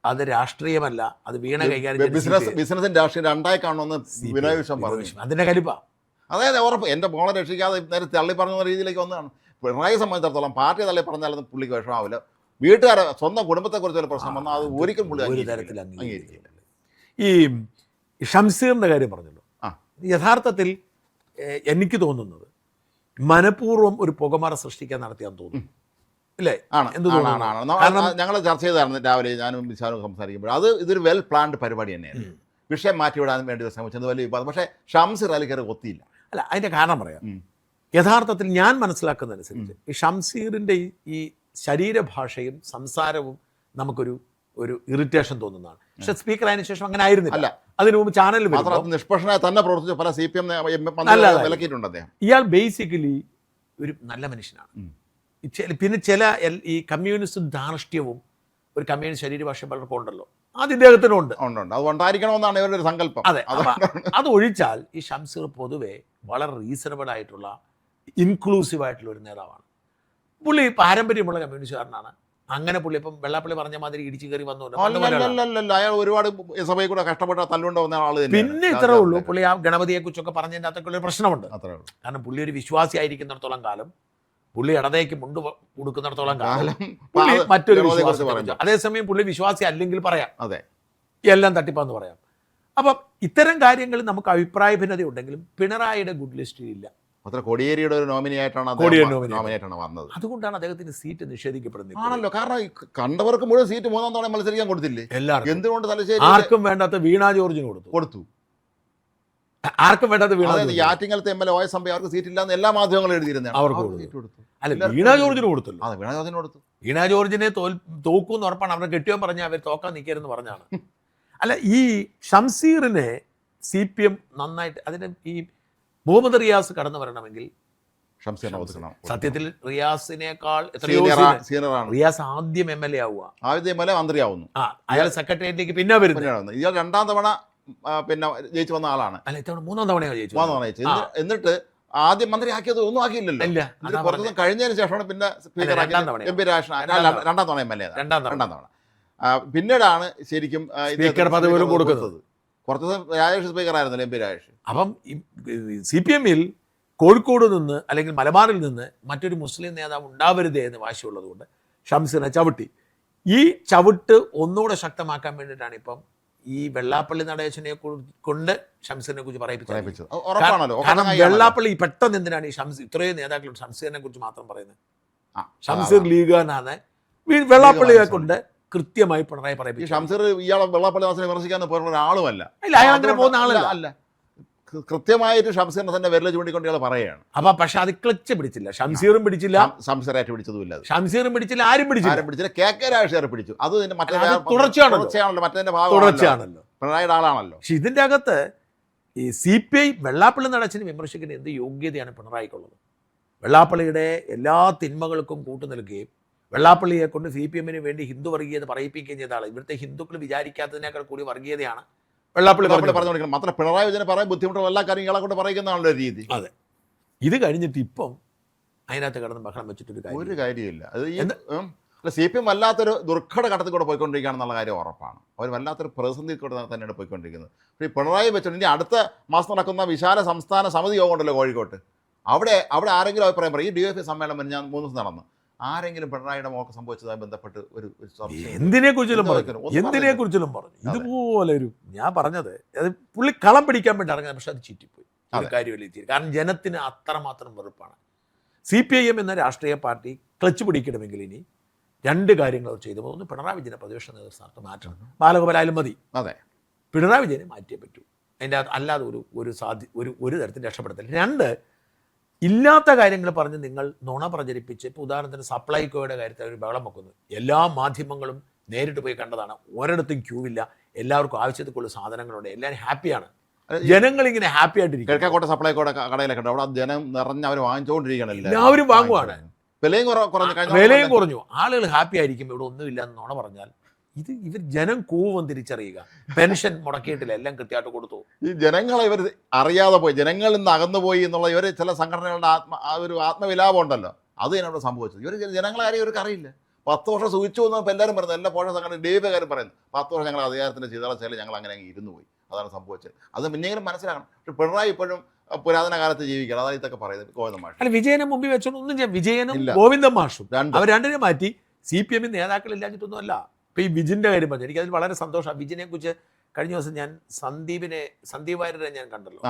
A: അത് രാഷ്ട്രീയമല്ല, അത് വീണ കൈകാര്യം
B: ബിസിനസും രാഷ്ട്രീയം രണ്ടായി കാണുമെന്ന് വിനോയ് വിശ്വം പറഞ്ഞു.
A: അതിന്റെ കലിപ്പ.
B: അതായത് ഉറപ്പ് എൻ്റെ മോളെ രക്ഷിക്കാതെ നേരെ തള്ളി പറഞ്ഞ രീതിയിലേക്ക് വന്നതാണ്. പിണറായി സംബന്ധിച്ചിടത്തോളം പാർട്ടി തള്ളി പറഞ്ഞാലൊന്നും പുള്ളിക്ക് വിഷമാവില്ല. വീട്ടുകാരെ സ്വന്തം കുടുംബത്തെക്കുറിച്ചൊരു പ്രശ്നം വന്നാൽ അത് ഒരിക്കലും പുള്ളി
A: ഒരു തരത്തിൽ അംഗീകരിക്കില്ല. ഈ ഷംസീറിന്റെ കാര്യം പറഞ്ഞല്ലോ. യഥാർത്ഥത്തിൽ എനിക്ക് തോന്നുന്നത് മനഃപൂർവ്വം ഒരു പുകമറ സൃഷ്ടിക്കാൻ നടത്തിയാന്ന് തോന്നുന്നു. ഇല്ലേ?
B: ഞങ്ങൾ ചർച്ച ചെയ്തായിരുന്നു രാവിലെ, ഞാനും വിശാലും സംസാരിക്കുമ്പോൾ. അത് ഇതൊരു വെൽ പ്ലാൻഡ് പരിപാടി തന്നെയാണ്. വിഷയം മാറ്റിവിടാൻ വേണ്ടി ശ്രമിച്ചത് വലിയ വിവാദം. പക്ഷേ ഷംസീർ അലിക്കർ ഒത്തിയില്ല.
A: അല്ല, അതിന്റെ കാരണം പറയാം. യഥാർത്ഥത്തിൽ ഞാൻ മനസ്സിലാക്കുന്നതനുസരിച്ച് ഈ ഷംസീറിന്റെ ഈ ശരീരഭാഷയും സംസാരവും നമുക്കൊരു ഇറിറ്റേഷൻ തോന്നുന്നതാണ്. പക്ഷെ സ്പീക്കർ അതിന് ശേഷം അങ്ങനെ ആയിരുന്നില്ല. അതിനു മുമ്പ് ചാനലിൽ
B: നിഷ്പക്ഷനായി തന്നെ പ്രവർത്തിച്ച പല CPM വിലക്കിയിട്ടുണ്ട് അദ്ദേഹം.
A: ഇയാൾ ബേസിക്കലി ഒരു നല്ല മനുഷ്യനാണ്. പിന്നെ ചില ഈ കമ്മ്യൂണിസ്റ്റ് ധാർഷ്ട്യവും ഒരു കമ്മ്യൂണിസ്റ്റ് ശരീരഭാഷ പലർക്കും ഉണ്ടല്ലോ. അത് ഇദ്ദേഹത്തിനുണ്ട്.
B: അതുകൊണ്ടായിരിക്കണമെന്നാണ് ഇവരുടെ ഒരു സങ്കല്പം.
A: അതെ, അത് ഒഴിച്ചാൽ ഈ ഷംസീർ പൊതുവെ വളരെ റീസണബിൾ ആയിട്ടുള്ള ഇൻക്ലൂസീവ് ആയിട്ടുള്ള ഒരു നേതാവാണ്. പുള്ളി പാരമ്പര്യമുള്ള കമ്മ്യൂണിസ്റ്റുകാരനാണ്. അങ്ങനെ പുള്ളി ഇപ്പം വെള്ളാപ്പള്ളി പറഞ്ഞ മാതിരി ഇടിച്ചു കയറി വന്നു.
B: അയാൾ ഒരുപാട് സഭയിൽ കൂടെ കഷ്ടപ്പെട്ട തല്ലുകൊണ്ട് വന്ന ആള്.
A: പിന്നെ ഇത്രേ ഉള്ളൂ, പുള്ളി ആ ഗണപതിയെ കുറിച്ചൊക്കെ പറഞ്ഞതിൻ്റെ അകത്തൊക്കെ ഒരു പ്രശ്നമുണ്ട്. കാരണം പുള്ളി ഒരു വിശ്വാസി ആയിരിക്കുന്നിടത്തോളം കാലം, പുള്ളി ഇടതേക്ക് മുണ്ട് കൊടുക്കുന്നിടത്തോളം കാലം മറ്റൊരു വിശ്വാസം. അതേസമയം പുള്ളി വിശ്വാസി അല്ലെങ്കിൽ പറയാം,
B: അതെ,
A: എല്ലാം തട്ടിപ്പാന്ന് പറയാം. അപ്പം ഇത്തരം കാര്യങ്ങളിൽ നമുക്ക് അഭിപ്രായ ഭിന്നത ഉണ്ടെങ്കിലും പിണറായിയുടെ ഗുഡ് ലിസ്റ്റിൽ ഇല്ല.
B: കോടിയേരിയുടെ ഒരു നോമിനിയായിട്ടാണ് വന്നത്.
A: അതുകൊണ്ടാണ് അദ്ദേഹത്തിന് സീറ്റ് നിഷേധിക്കപ്പെടുന്നത്.
B: ആണല്ലോ, കാരണം കണ്ടവർക്ക് മുഴുവൻ സീറ്റ് 3-ാം തവണ മത്സരിക്കാൻ കൊടുത്തില്ലേ?
A: എല്ലാവർക്കും.
B: എന്തുകൊണ്ട് തലശ്ശേരി
A: ആർക്കും വേണ്ടാത്ത വീണ ജോർജിന് കൊടുത്തു. ആർക്കും വേണ്ടാത്ത വീണ
B: ആറ്റിങ്ങലത്തെ MLA OS അമ്പി അവർക്ക് സീറ്റ് ഇല്ലാന്ന് എല്ലാ മാധ്യമങ്ങളും എഴുതിയിരുന്നത്.
A: അവർക്ക് കൊടുത്തു. അല്ല, വീണ ജോർജിന് കൊടുത്തല്ലോ. വീണ ജോർജിനെ തോക്കൂന്ന് ഉറപ്പാണ്. അവരെ കെട്ടിയോ പറഞ്ഞ അവർ തോക്കാൻ നിൽക്കരുതെന്ന് പറഞ്ഞാണ്. അല്ല, ഈ ഷംസീറിനെ CPM നന്നായിട്ട് അതിന് ഈ മുഹമ്മദ് റിയാസ് കടന്നു വരണമെങ്കിൽ സത്യത്തിൽ റിയാസിനേക്കാൾ റിയാസ് ആദ്യം MLA ആവുക,
B: ആദ്യം MLA മന്ത്രിയാവുന്നു.
A: അയാൾ സെക്രട്ടേറിയറ്റിലേക്ക് പിന്നെ വരുന്നു.
B: ഇയാൾ 2-ാം തവണ പിന്നെ ജയിച്ചു വന്ന ആളാണ്.
A: അല്ല, ഇത്തവണ 3-ാം തവണയാണ് ജയിച്ചു.
B: എന്നിട്ട് ആദ്യം മന്ത്രി ആക്കിയത് ഒന്നും ആക്കിയില്ലല്ലോ. പുറത്തുനിന്ന് കഴിഞ്ഞതിന് ശേഷമാണ് പിന്നെ സ്പീക്കർ MP രാജേഷ് 2-ാം തവണ MLA. 2-ാം തവണ പിന്നീടാണ് ശരിക്കും
A: സ്പീക്കർ പദവി പോലും കൊടുക്കുന്നത്.
B: കുറച്ച് ദിവസം രാജേഷ് സ്പീക്കർ ആയിരുന്നല്ലോ, MP രാജേഷ്.
A: അപ്പം CPM-ൽ കോഴിക്കോട് നിന്ന് അല്ലെങ്കിൽ മലബാറിൽ നിന്ന് മറ്റൊരു മുസ്ലിം നേതാവ് ഉണ്ടാവരുതേ എന്ന് വാശിയുള്ളത് കൊണ്ട് ഷംസീറിനെ ചവിട്ടി. ഈ ചവിട്ട് ഒന്നുകൂടെ ശക്തമാക്കാൻ വേണ്ടിയിട്ടാണ് ഇപ്പം ഈ വെള്ളാപ്പള്ളി നടേശനെ കൊണ്ട് ഷംസീറിനെ കുറിച്ച് പറയിപ്പിച്ചത്. കാരണം വെള്ളാപ്പള്ളി പെട്ടെന്ന് എന്തിനാണ് ഈ ഇത്രയും നേതാക്കളുടെ ഷംസീറിനെ കുറിച്ച് മാത്രം പറയുന്നത്? ഷംസീർ ലീഗാനാണ് വെള്ളാപ്പള്ളിയെ കൊണ്ട് കൃത്യമായി പിണറായി പറയിപ്പിച്ചു.
B: ഷംസീർ ഇയാളെ വെള്ളാപ്പള്ളി ദാസിനെ വിമർശിക്കാൻ പോകുന്ന ഒരാളുമല്ല.
A: പോകുന്ന ആളല്ല.
B: കൃത്യമായിട്ട് ഷംസീറിനെ തന്നെ വിരൽ ചൂണ്ടിക്കൊണ്ട് ഇയാൾ പറയുകയാണ്.
A: അപ്പൊ പക്ഷെ അത് ക്ലച്ച് പിടിച്ചില്ല. ഷംസീറും പിടിച്ചില്ല,
B: ഷംസീറായിട്ട് പിടിച്ചതുമില്ല.
A: ഷംസീറും പിടിച്ചില്ല, ആരും പിടിച്ചില്ല.
B: KK രാജേഷ് പിടിച്ചു. അത്
A: തുടർച്ചയാണല്ലോ,
B: മറ്റേ പിണറായിയുടെ ആളാണല്ലോ.
A: പക്ഷെ ഇതിന്റെ അകത്ത് ഈ CPI വെള്ളാപ്പള്ളി നടേശനെ വിമർശിക്കുന്ന എന്ത് യോഗ്യതയാണ് പിണറായിക്കുള്ളത്? വെള്ളാപ്പള്ളിയുടെ എല്ലാ തിന്മകൾക്കും കൂട്ടുനിൽക്കുകയും വെള്ളാപ്പള്ളിയെ കൊണ്ട് CPM-ന് വേണ്ടി ഹിന്ദു വർഗീയത പറയിപ്പിക്കുകയും ചെയ്ത ആൾ. ഇവിടുത്തെ ഹിന്ദുക്കൾ വിചാരിക്കാത്തതിനേക്കാൾ കൂടി വർഗീയതയാണ് വെള്ളാപ്പള്ളി പറഞ്ഞു.
B: മാത്രം പിണറായി വിജയനെ പറയാൻ ബുദ്ധിമുട്ടുള്ള എല്ലാ കാര്യം ഇയാളെ കൊണ്ട് പറയുന്നതാണല്ലോ രീതി.
A: അതെ, ഇത് കഴിഞ്ഞിട്ട് ഇപ്പം അതിനകത്ത് കിടന്ന് ബഹളം വെച്ചിട്ടൊരു
B: കാര്യമില്ല. അല്ല, CPM വല്ലാത്തൊരു ദുർഘട ഘട്ടത്തിൽ കൂടെ പോയിക്കൊണ്ടിരിക്കുകയാണെന്നുള്ള കാര്യം ഉറപ്പാണ്. അവർ വല്ലാത്തൊരു പ്രതിസന്ധി കൂടെ തന്നെയാണ് പോയിക്കൊണ്ടിരിക്കുന്നത്. പക്ഷേ ഈ പിണറായി വെച്ചോണ്ട് ഇനി അടുത്ത മാസം നടക്കുന്ന വിശാല സംസ്ഥാന സമിതി യോഗം ഉണ്ടല്ലോ കോഴിക്കോട്ട്, അവിടെ ആരെങ്കിലും അഭിപ്രായം പറയും. ഈ DYFI സമ്മേളനം ഞാൻ 3 ദിവസം നടന്നു, ആരെങ്കിലും പിണറായിയുടെ മോൾക്ക് സംഭവിച്ചതായി ബന്ധപ്പെട്ട് ഒരു
A: എന്തിനെ കുറിച്ചിലും പറഞ്ഞു ഇതുപോലെ ഒരു ഞാൻ പറഞ്ഞത് അത് പുള്ളി കളം പിടിക്കാൻ വേണ്ടി ഇറങ്ങുന്നത്. പക്ഷെ അത് ചീറ്റിപ്പോയി, അത് കാര്യമില്ല. കാരണം ജനത്തിന് അത്രമാത്രം വെറുപ്പാണ്. CPIM എന്ന രാഷ്ട്രീയ പാർട്ടി ക്ലച്ച് പിടിക്കണമെങ്കിൽ ഇനി 2 കാര്യങ്ങൾ ചെയ്തു. ഒന്ന്, പിണറായി വിജയനെ പ്രതിപക്ഷ നേതൃസ്ഥാനത്ത് മാറ്റണം. ബാലഗോപാലായാലും മതി,
B: അതെ,
A: പിണറായി വിജയനെ മാറ്റിയേ പറ്റൂ. അതിൻ്റെ അല്ലാതെ ഒരു തരത്തിൽ രക്ഷപ്പെടുത്തില്ല. 2, ഇല്ലാത്ത കാര്യങ്ങൾ പറഞ്ഞ് നിങ്ങൾ നുണ പ്രചരിപ്പിച്ച്, ഇപ്പോൾ ഉദാഹരണത്തിന് സപ്ലൈകോയുടെ കാര്യത്തിൽ ഒരു ബഹളം വെക്കുന്നു. എല്ലാ മാധ്യമങ്ങളും നേരിട്ട് പോയി കണ്ടതാണ്. ഒരിടത്തും ക്യൂ ഇല്ല, എല്ലാവർക്കും ആവശ്യത്തിലുള്ള സാധനങ്ങളുണ്ട്, എല്ലാവരും ഹാപ്പിയാണ്. ജനങ്ങൾ ഇങ്ങനെ ഹാപ്പി ആയിട്ടിരിക്കും.
B: കിഴക്കാക്കോട്ടെ സപ്ലൈകോടെ കടയിലൊക്കെ ഉണ്ട്, അവിടെ ജനം നിറഞ്ഞ് അവർ വാങ്ങിച്ചുകൊണ്ടിരിക്കുകയാണ്.
A: എല്ലാവരും വാങ്ങുവാണ്, വിലയും കുറഞ്ഞു, ആളുകൾ ഹാപ്പി ആയിരിക്കും. ഇവിടെ ഒന്നുമില്ല എന്ന് നുണ പറഞ്ഞാൽ ഇവർ ജനം കൂവം തിരിച്ചറിയുക. പെൻഷൻ മുടക്കിയിട്ടില്ല, എല്ലാം കൃത്യമായിട്ട് കൊടുത്തു.
B: ഈ ജനങ്ങളെ ഇവർ അറിയാതെ പോയി, ജനങ്ങളിൽ നിന്ന് അകന്നുപോയി എന്നുള്ള ഇവർ ചില സംഘടനകളുടെ ഒരു ആത്മവിലാപം ഉണ്ടല്ലോ, അത് തന്നെയാണ് സംഭവിച്ചത്. ഇവർ ജനങ്ങളെ കാര്യം ഇവർക്ക് അറിയില്ല. 10 വർഷം സൂചിച്ചു എന്നപ്പോൾ എല്ലാവരും പറയുന്നത്, എല്ലാ പോഷക സംഘടന DYFI പറയുന്നത് 10 വർഷം ഞങ്ങൾ അധികാരത്തിൻ്റെ ചെയ്താൽ ഞങ്ങൾ അങ്ങനെ ഇരുന്നു പോയി, അതാണ് സംഭവിച്ചത്. അത് പിന്നെങ്കിലും മനസ്സിലാക്കണം. പക്ഷെ പിണറായി ഇപ്പോഴും പുരാതന കാലത്ത് ജീവിക്കണം, അതാണ് ഇതൊക്കെ പറയുന്നത്. ഗോവിന്ദൻ മാഷ്
A: അല്ല, വിജയനെ മുമ്പിൽ വെച്ചോണ്ട് ഒന്നും ചെയ്യാം. വിജയനും ഗോവിന്ദൻ മാഷും അവർ 2 മാറ്റി. CPM നേതാക്കളില്ലാഞ്ഞിട്ടൊന്നും അല്ല. ഇപ്പോൾ ഈ വിജിൻ്റെ കാര്യം പറഞ്ഞു, എനിക്കതിൽ വളരെ സന്തോഷമാണ്. വിജിനെ കുറിച്ച് കഴിഞ്ഞ ദിവസം ഞാൻ സന്ദീപ് വാര്യരെ ഞാൻ കണ്ടല്ലോ.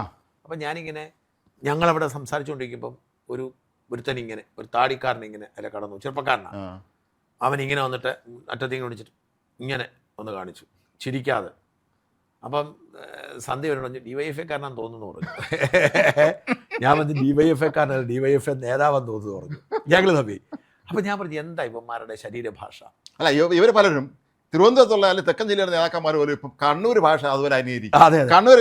A: അപ്പം ഞാനിങ്ങനെ ഞങ്ങളവിടെ സംസാരിച്ചുകൊണ്ടിരിക്കുമ്പം ഒരുത്തൻ ഇങ്ങനെ ഒരു താടിക്കാരൻ ഇങ്ങനെ അല്ല കടന്നു, ചെറുപ്പക്കാരനാണ്. അവൻ ഇങ്ങനെ വന്നിട്ട് അറ്റത്തിങ്ങനെ വിളിച്ചിട്ട് ഇങ്ങനെ ഒന്ന് കാണിച്ചു, ചിരിക്കാതെ. അപ്പം സന്ധ്യ പറഞ്ഞു, DYFI-കാരനാന്ന് തോന്നുന്നു പറഞ്ഞു. ഞാൻ പറഞ്ഞു DYFI-കാരനല്ല, DYFI നേതാവെന്ന് തോന്നുന്നു പറഞ്ഞു. ഞങ്ങൾ തമ്മി. അപ്പം ഞാൻ പറഞ്ഞു, എന്താ ഇവന്മാരുടെ ശരീരഭാഷ?
B: അല്ല, ഇവർ പലരും തിരുവനന്തപുരത്തുള്ള അല്ലെങ്കിൽ തെക്കൻ ജില്ലയുടെ നേതാക്കന്മാർ പോലും ഇപ്പം കണ്ണൂർ ഭാഷ അതുപോലെ അംഗീകരിക്കും. കണ്ണൂർ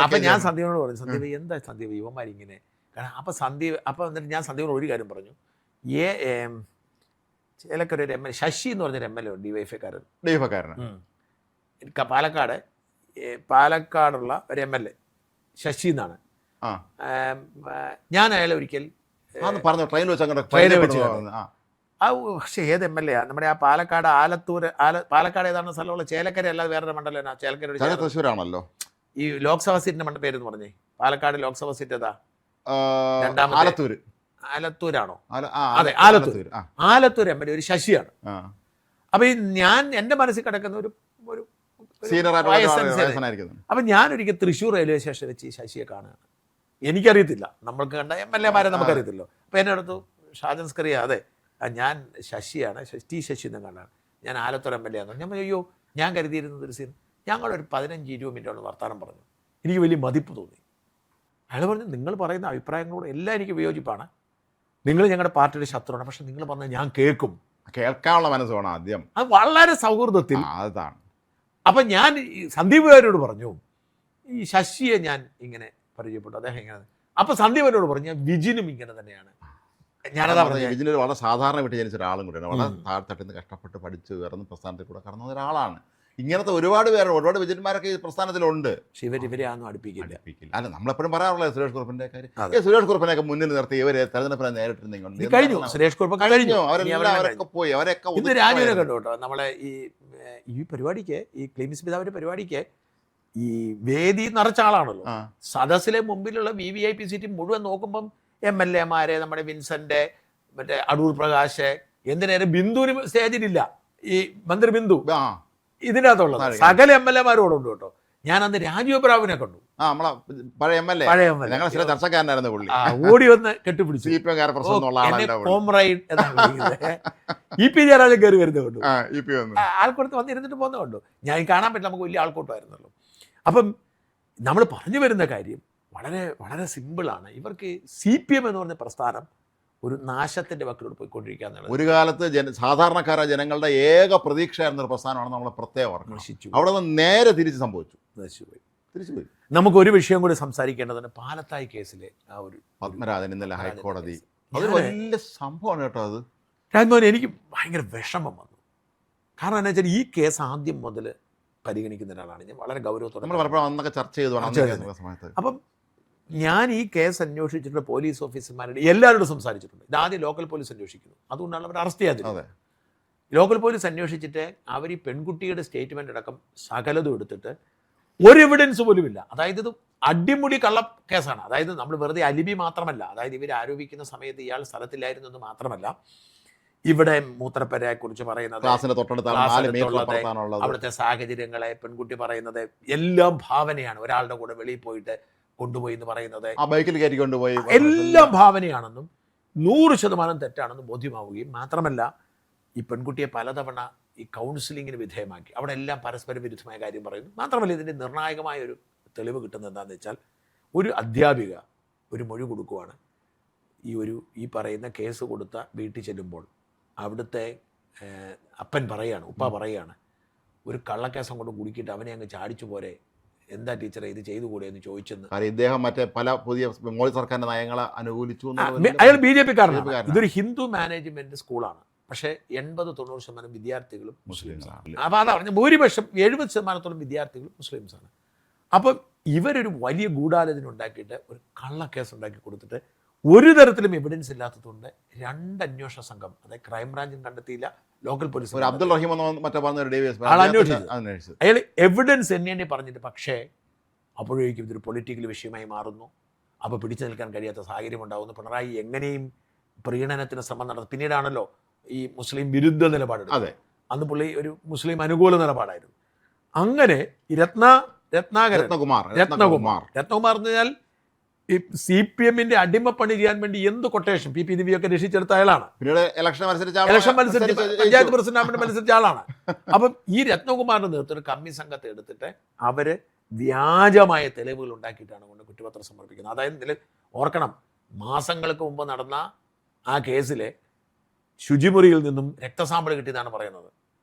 A: അപ്പം ഞാൻ സന്ധ്യയോട് പറഞ്ഞു, സന്ദീപ് എന്താ സന്ദീപ് ഇവന്മാരിങ്ങനെ? കാരണം അപ്പം എന്നിട്ട് ഞാൻ സന്ധ്യയോട് ഒരു കാര്യം പറഞ്ഞു. ചേലക്കൊരു MLA ശശി എന്ന് പറഞ്ഞൊരു MLA ഉണ്ട്, DYFI-കാരൻ. പാലക്കാടുള്ള ഒരു MLA ശശി എന്നാണ്. ഞാൻ അയാളെ ഒരിക്കൽ
B: ട്രെയിനിൽ വെച്ച്
A: പക്ഷേ ഏത് MLA നമ്മുടെ ആ പാലക്കാട് പാലക്കാട് ഏതാണ് സ്ഥലമുള്ള ചേലക്കര അല്ലാതെ വേറെ മണ്ഡലം ചേലക്കര
B: തൃശ്ശൂരാണല്ലോ.
A: ഈ ലോക്സഭാ സീറ്റിന്റെ പേരെന്ന് പറഞ്ഞേ, പാലക്കാട് ലോക്സഭാ സീറ്റ് ഏതാ? ആലത്തൂരാണോ? അതെ, ആലത്തൂർ MLA ഒരു ശശിയാണ്. അപ്പൊ ഞാൻ എൻ്റെ മനസ്സിൽ കിടക്കുന്ന ഒരു അപ്പൊ ഞാനൊരിക്കൽ തൃശ്ശൂർ റെയിൽവേ സ്റ്റേഷൻ വെച്ച് ഈ ശശിയെ കാണുകയാണ്. എനിക്കറിയത്തില്ല, നമ്മൾക്ക് കണ്ട MLA-മാരെ നമുക്കറിയത്തില്ലോ. അപ്പൊ എന്നെ അടുത്തു ഷാജൻസ്കറിയ, അതെ ഞാൻ ശശിയാണ്, ശശി എന്നും കണ്ടാണ്, ഞാൻ ആലത്തൂർ MLA ആണെന്ന്. ഞാൻ അയ്യോ, ഞാൻ കരുതിയിരുന്നത് ഒരു സീൻ. ഞങ്ങളൊരു 15-20 മിനിറ്റോളം വർത്തമാനം പറഞ്ഞു. എനിക്ക് വലിയ മതിപ്പ് തോന്നി. അയാൾ പറഞ്ഞു, നിങ്ങൾ പറയുന്ന അഭിപ്രായങ്ങളോട് എല്ലാം എനിക്ക് വിയോജിപ്പാണ്, നിങ്ങൾ ഞങ്ങളുടെ പാർട്ടിയുടെ ശത്രുവാണ്, പക്ഷെ നിങ്ങൾ പറഞ്ഞാൽ ഞാൻ
B: കേൾക്കാനുള്ള മനസ്സ് വേണം ആദ്യം.
A: അത് വളരെ സൗഹൃദത്തിൽ.
B: അതാണ്.
A: അപ്പം ഞാൻ സന്ദീപുകാരോട് പറഞ്ഞു, ഈ ശശിയെ ഞാൻ ഇങ്ങനെ പരിചയപ്പെട്ടു, അദ്ദേഹം ഇങ്ങനെ. അപ്പം സന്ദീപനോട് പറഞ്ഞു, വിജിനും ഇങ്ങനെ തന്നെയാണ്. ഞാനതാ പറഞ്ഞു,
B: വിജിന് വളരെ സാധാരണ വീട്ടിൽ ജനിച്ച ഒരാളും കൂടിയാണ്. വളരെ താഴ്ത്തട്ടിൽ നിന്ന് കഷ്ടപ്പെട്ട് പഠിച്ച് ഉയർന്ന് പ്രസ്ഥാനത്തിൽ കൂടെ കടന്ന ഒരാളാണ്. ഇങ്ങനത്തെ ഒരുപാട് ഒരുപാട് വിജയന്മാരൊക്കെ ഈ പ്രസ്ഥാനത്തിലുണ്ട്.
A: പക്ഷെ ഇവരെ ഒന്നും അടുപ്പിക്കില്ല.
B: അല്ല, നമ്മളെപ്പോഴും പറയാറുള്ളത് സുരേഷ് കുറുപ്പിന്റെ കാര്യം. സുരേഷ് കുറുപ്പിനെയൊക്കെ മുന്നിൽ നിർത്തി ഇവരെ തെരഞ്ഞെടുപ്പിനെ നേരിട്ടിരുന്നെങ്കിൽ
A: കഴിഞ്ഞു. സുരേഷ് കുറുപ്പ് കഴിഞ്ഞു,
B: അവരൊക്കെ പോയി. അവരൊക്കെ
A: ഇന്ന് രാജുവിനെ കണ്ടു കേട്ടോ. നമ്മളെ ഈ പരിപാടിക്ക്, ഈ ക്ലീമിസ് പിതാവിന്റെ പരിപാടിക്ക് ഈ വേദി നിറച്ച ആളാണല്ലോ. സദസ്സിലെ മുമ്പിലുള്ള VVIP സീറ്റ് മുഴുവൻ നോക്കുമ്പം MLA-മാരെ, നമ്മുടെ വിൻസെന്റ്, മറ്റേ അടൂർ പ്രകാശ്, എന്തിനേറെ ബിന്ദുവിന് സ്റ്റേജിലില്ല, ഈ മന്ത്രി ബിന്ദു ഇതിനകത്തുള്ളത് സകല MLA-മാരോടും ഉണ്ട് കേട്ടോ. ഞാൻ അന്ന് രാജീവ് ബ്രാവിനെ കണ്ടു,
B: പഴയ MLA. ചർച്ചക്കാരനായിരുന്നു പുള്ളി.
A: ഓടി വന്ന് കെട്ടിപ്പിടിച്ചു. കോംറൈഡ് EP ജയരാജൻ കയറി വരുന്നത് കണ്ടു, ആൾക്കൂട്ടത്ത് വന്നിരുന്നിട്ട് പോകുന്നത് കണ്ടു. ഞാൻ കാണാൻ പറ്റില്ല, നമുക്ക് വലിയ ആൾക്കൂട്ടമായിരുന്നല്ലോ. അപ്പം നമ്മൾ പറഞ്ഞു വരുന്ന കാര്യം വളരെ വളരെ സിമ്പിളാണ്. ഇവർക്ക് CPM എന്ന് പറഞ്ഞ പ്രസ്ഥാനം ഒരു നാശത്തിന്റെ വക്കിലൂടെ പോയിക്കൊണ്ടിരിക്കുക എന്നുള്ളത്.
B: ഒരു കാലത്ത് സാധാരണക്കാരായ ജനങ്ങളുടെ ഏക പ്രതീക്ഷയായിരുന്ന ഒരു പ്രസ്ഥാനമാണ് നമ്മൾ പ്രത്യേകം നശിച്ചു. അവിടെ നിന്ന് നേരെ തിരിച്ച് സംഭവിച്ചു, തിരിച്ചുപോയി.
A: നമുക്ക് ഒരു വിഷയം കൂടി സംസാരിക്കേണ്ടതാണ്. പാലത്തായി കേസിലെ ആ ഒരു
B: പത്മരാജൻ ഇന്നലെ ഹൈക്കോടതി, അത് വലിയ സംഭവമാണ് കേട്ടോ. അത്
A: രാജ്മോഹൻ, എനിക്ക് ഭയങ്കര വിഷമം വന്നു. കാരണം എന്താ വെച്ചാൽ ഈ കേസ് ആദ്യം മുതൽ പരിഗണിക്കുന്ന ഒരാളാണ് ഞാൻ, വളരെ ഗൗരവത്തോടെ.
B: നമ്മൾ പലപ്പോഴും അന്നൊക്കെ ചർച്ച ചെയ്തു.
A: അപ്പം ഞാൻ ഈ കേസ് അന്വേഷിച്ചിട്ടുണ്ട്, പോലീസ് ഓഫീസർമാരുടെ എല്ലാവരോടും സംസാരിച്ചിട്ടുണ്ട്. ഇതാദ്യം ലോക്കൽ പോലീസ് അന്വേഷിക്കുന്നു, അതുകൊണ്ടാണ് അവർ അറസ്റ്റ് ചെയ്യാതിരുന്നത്. ലോക്കൽ പോലീസ് അന്വേഷിച്ചിട്ട് അവർ ഈ പെൺകുട്ടിയുടെ സ്റ്റേറ്റ്മെൻ്റ് അടക്കം സകലതും എടുത്തിട്ട് ഒരു എവിഡൻസ് പോലും ഇല്ല. അതായത് ഇത് അടിമുടി കള്ള കേസാണ്. അതായത് നമ്മൾ വെറുതെ അലിബി മാത്രമല്ല, അതായത് ഇവർ ആരോപിക്കുന്ന സമയത്ത് ഇയാൾ സ്ഥലത്തില്ലായിരുന്നു എന്ന് മാത്രമല്ല, ഇവിടെ മൂത്രപ്പരയെ കുറിച്ച് പറയുന്നത്, അവിടുത്തെ സാഹചര്യങ്ങളെ പെൺകുട്ടി പറയുന്നത് എല്ലാം ഭാവനയാണ്. ഒരാളുടെ കൂടെ വെളിയിൽ പോയിട്ട് കൊണ്ടുപോയി എന്ന് പറയുന്നത്
B: ബൈക്കിൽ കയറ്റി കൊണ്ടുപോയി
A: എല്ലാം ഭാവനയാണെന്നും 100% തെറ്റാണെന്നും ബോധ്യമാവുകയും മാത്രമല്ല ഈ പെൺകുട്ടിയെ പലതവണ ഈ കൗൺസിലിങ്ങിന് വിധേയമാക്കി. അവിടെ എല്ലാം പരസ്പര വിരുദ്ധമായ കാര്യം പറയുന്നു. മാത്രമല്ല ഇതിൻ്റെ നിർണായകമായ ഒരു തെളിവ് കിട്ടുന്നത് എന്താണെന്ന് വെച്ചാൽ, ഒരു അധ്യാപിക ഒരു മൊഴി കൊടുക്കുവാണ്. ഈ പറയുന്ന കേസ് കൊടുത്ത വീട്ടിൽ ചെല്ലുമ്പോൾ അവിടുത്തെ അപ്പൻ പറയുകയാണ്, ഉപ്പ പറയുകയാണ്, ഒരു കള്ളക്കേസം കൊണ്ട് കുടുക്കിയിട്ട് അവനെ അങ്ങ് ചാടിച്ചു പോരെ, എന്താ ടീച്ചറെ ഇത് ചെയ്തുകൂടെ എന്ന് ചോദിച്ചെന്ന്.
B: ഇദ്ദേഹം മറ്റേ പല പുതിയ മോദി സർക്കാരിന്റെ നയങ്ങളെ അനുകൂലിച്ചു.
A: അയാൾ BJP കാരനാണ്. ഇതൊരു ഹിന്ദു മാനേജ്മെന്റ് സ്കൂളാണ്. പക്ഷേ 80-90% വിദ്യാർത്ഥികളും മുസ്ലിംസാണ്. അപ്പോൾ അതാ പറഞ്ഞ ഭൂരിപക്ഷം 70% വിദ്യാർത്ഥികളും മുസ്ലിംസാണ്. അപ്പം ഇവരൊരു വലിയ ഗൂഢാലോചന ഉണ്ടാക്കിയിട്ട് ഒരു കള്ളക്കേസ് ഉണ്ടാക്കി കൊടുത്തിട്ട് ഒരു തരത്തിലും എവിഡൻസ് ഇല്ലാത്തതുകൊണ്ട് 2 അന്വേഷണ സംഘം, അതായത് ക്രൈംബ്രാഞ്ചും കണ്ടെത്തിയില്ല, ലോക്കൽ പോലീസ്
B: അബ്ദുൾ റഹീം
A: അയാൾ എവിഡൻസ് എണ്ണി പറഞ്ഞിട്ട്, പക്ഷേ അപ്പോഴേക്കും ഇതൊരു പൊളിറ്റിക്കൽ വിഷയമായി മാറുന്നു. അപ്പോൾ പിടിച്ചു നിൽക്കാൻ കഴിയാത്ത സാഹചര്യം ഉണ്ടാകുന്നു. പിണറായി എങ്ങനെയും പ്രീണനത്തിന് ശ്രമം നടത്തും. പിന്നീടാണല്ലോ ഈ മുസ്ലിം വിരുദ്ധ നിലപാടെടുത്തത്. അന്ന് പുള്ളി ഒരു മുസ്ലിം അനുകൂല നിലപാടായിരുന്നു. അങ്ങനെ ഈ രത്നകുമാർ എന്ന് പറഞ്ഞാൽ ഈ CPM-ന്റെ അടിമപ്പണി ചെയ്യാൻ വേണ്ടി എന്ത് കൊട്ടേഷൻ PP ദിവ്യൊക്കെ രക്ഷിച്ചെടുത്ത അയാളാണ്.
B: ഇലക്ഷൻ
A: മത്സരിച്ച് പഞ്ചായത്ത് പ്രസിഡന്റ് മത്സരിച്ച ആളാണ്. അപ്പം ഈ രത്നകുമാറിന്റെ നേതൃത്വത്തിൽ കമ്മി സംഘത്തെ എടുത്തിട്ട് അവര് വ്യാജമായ തെളിവുകൾ ഉണ്ടാക്കിയിട്ടാണ് കൊണ്ട് കുറ്റപത്രം സമർപ്പിക്കുന്നത്. അതായത് ഓർക്കണം, മാസങ്ങൾക്ക് മുമ്പ് നടന്ന ആ കേസിലെ ശുചിമുറിയിൽ നിന്നും രക്തസാമ്പിൾ കിട്ടിയതാണ് പറയുന്നത്.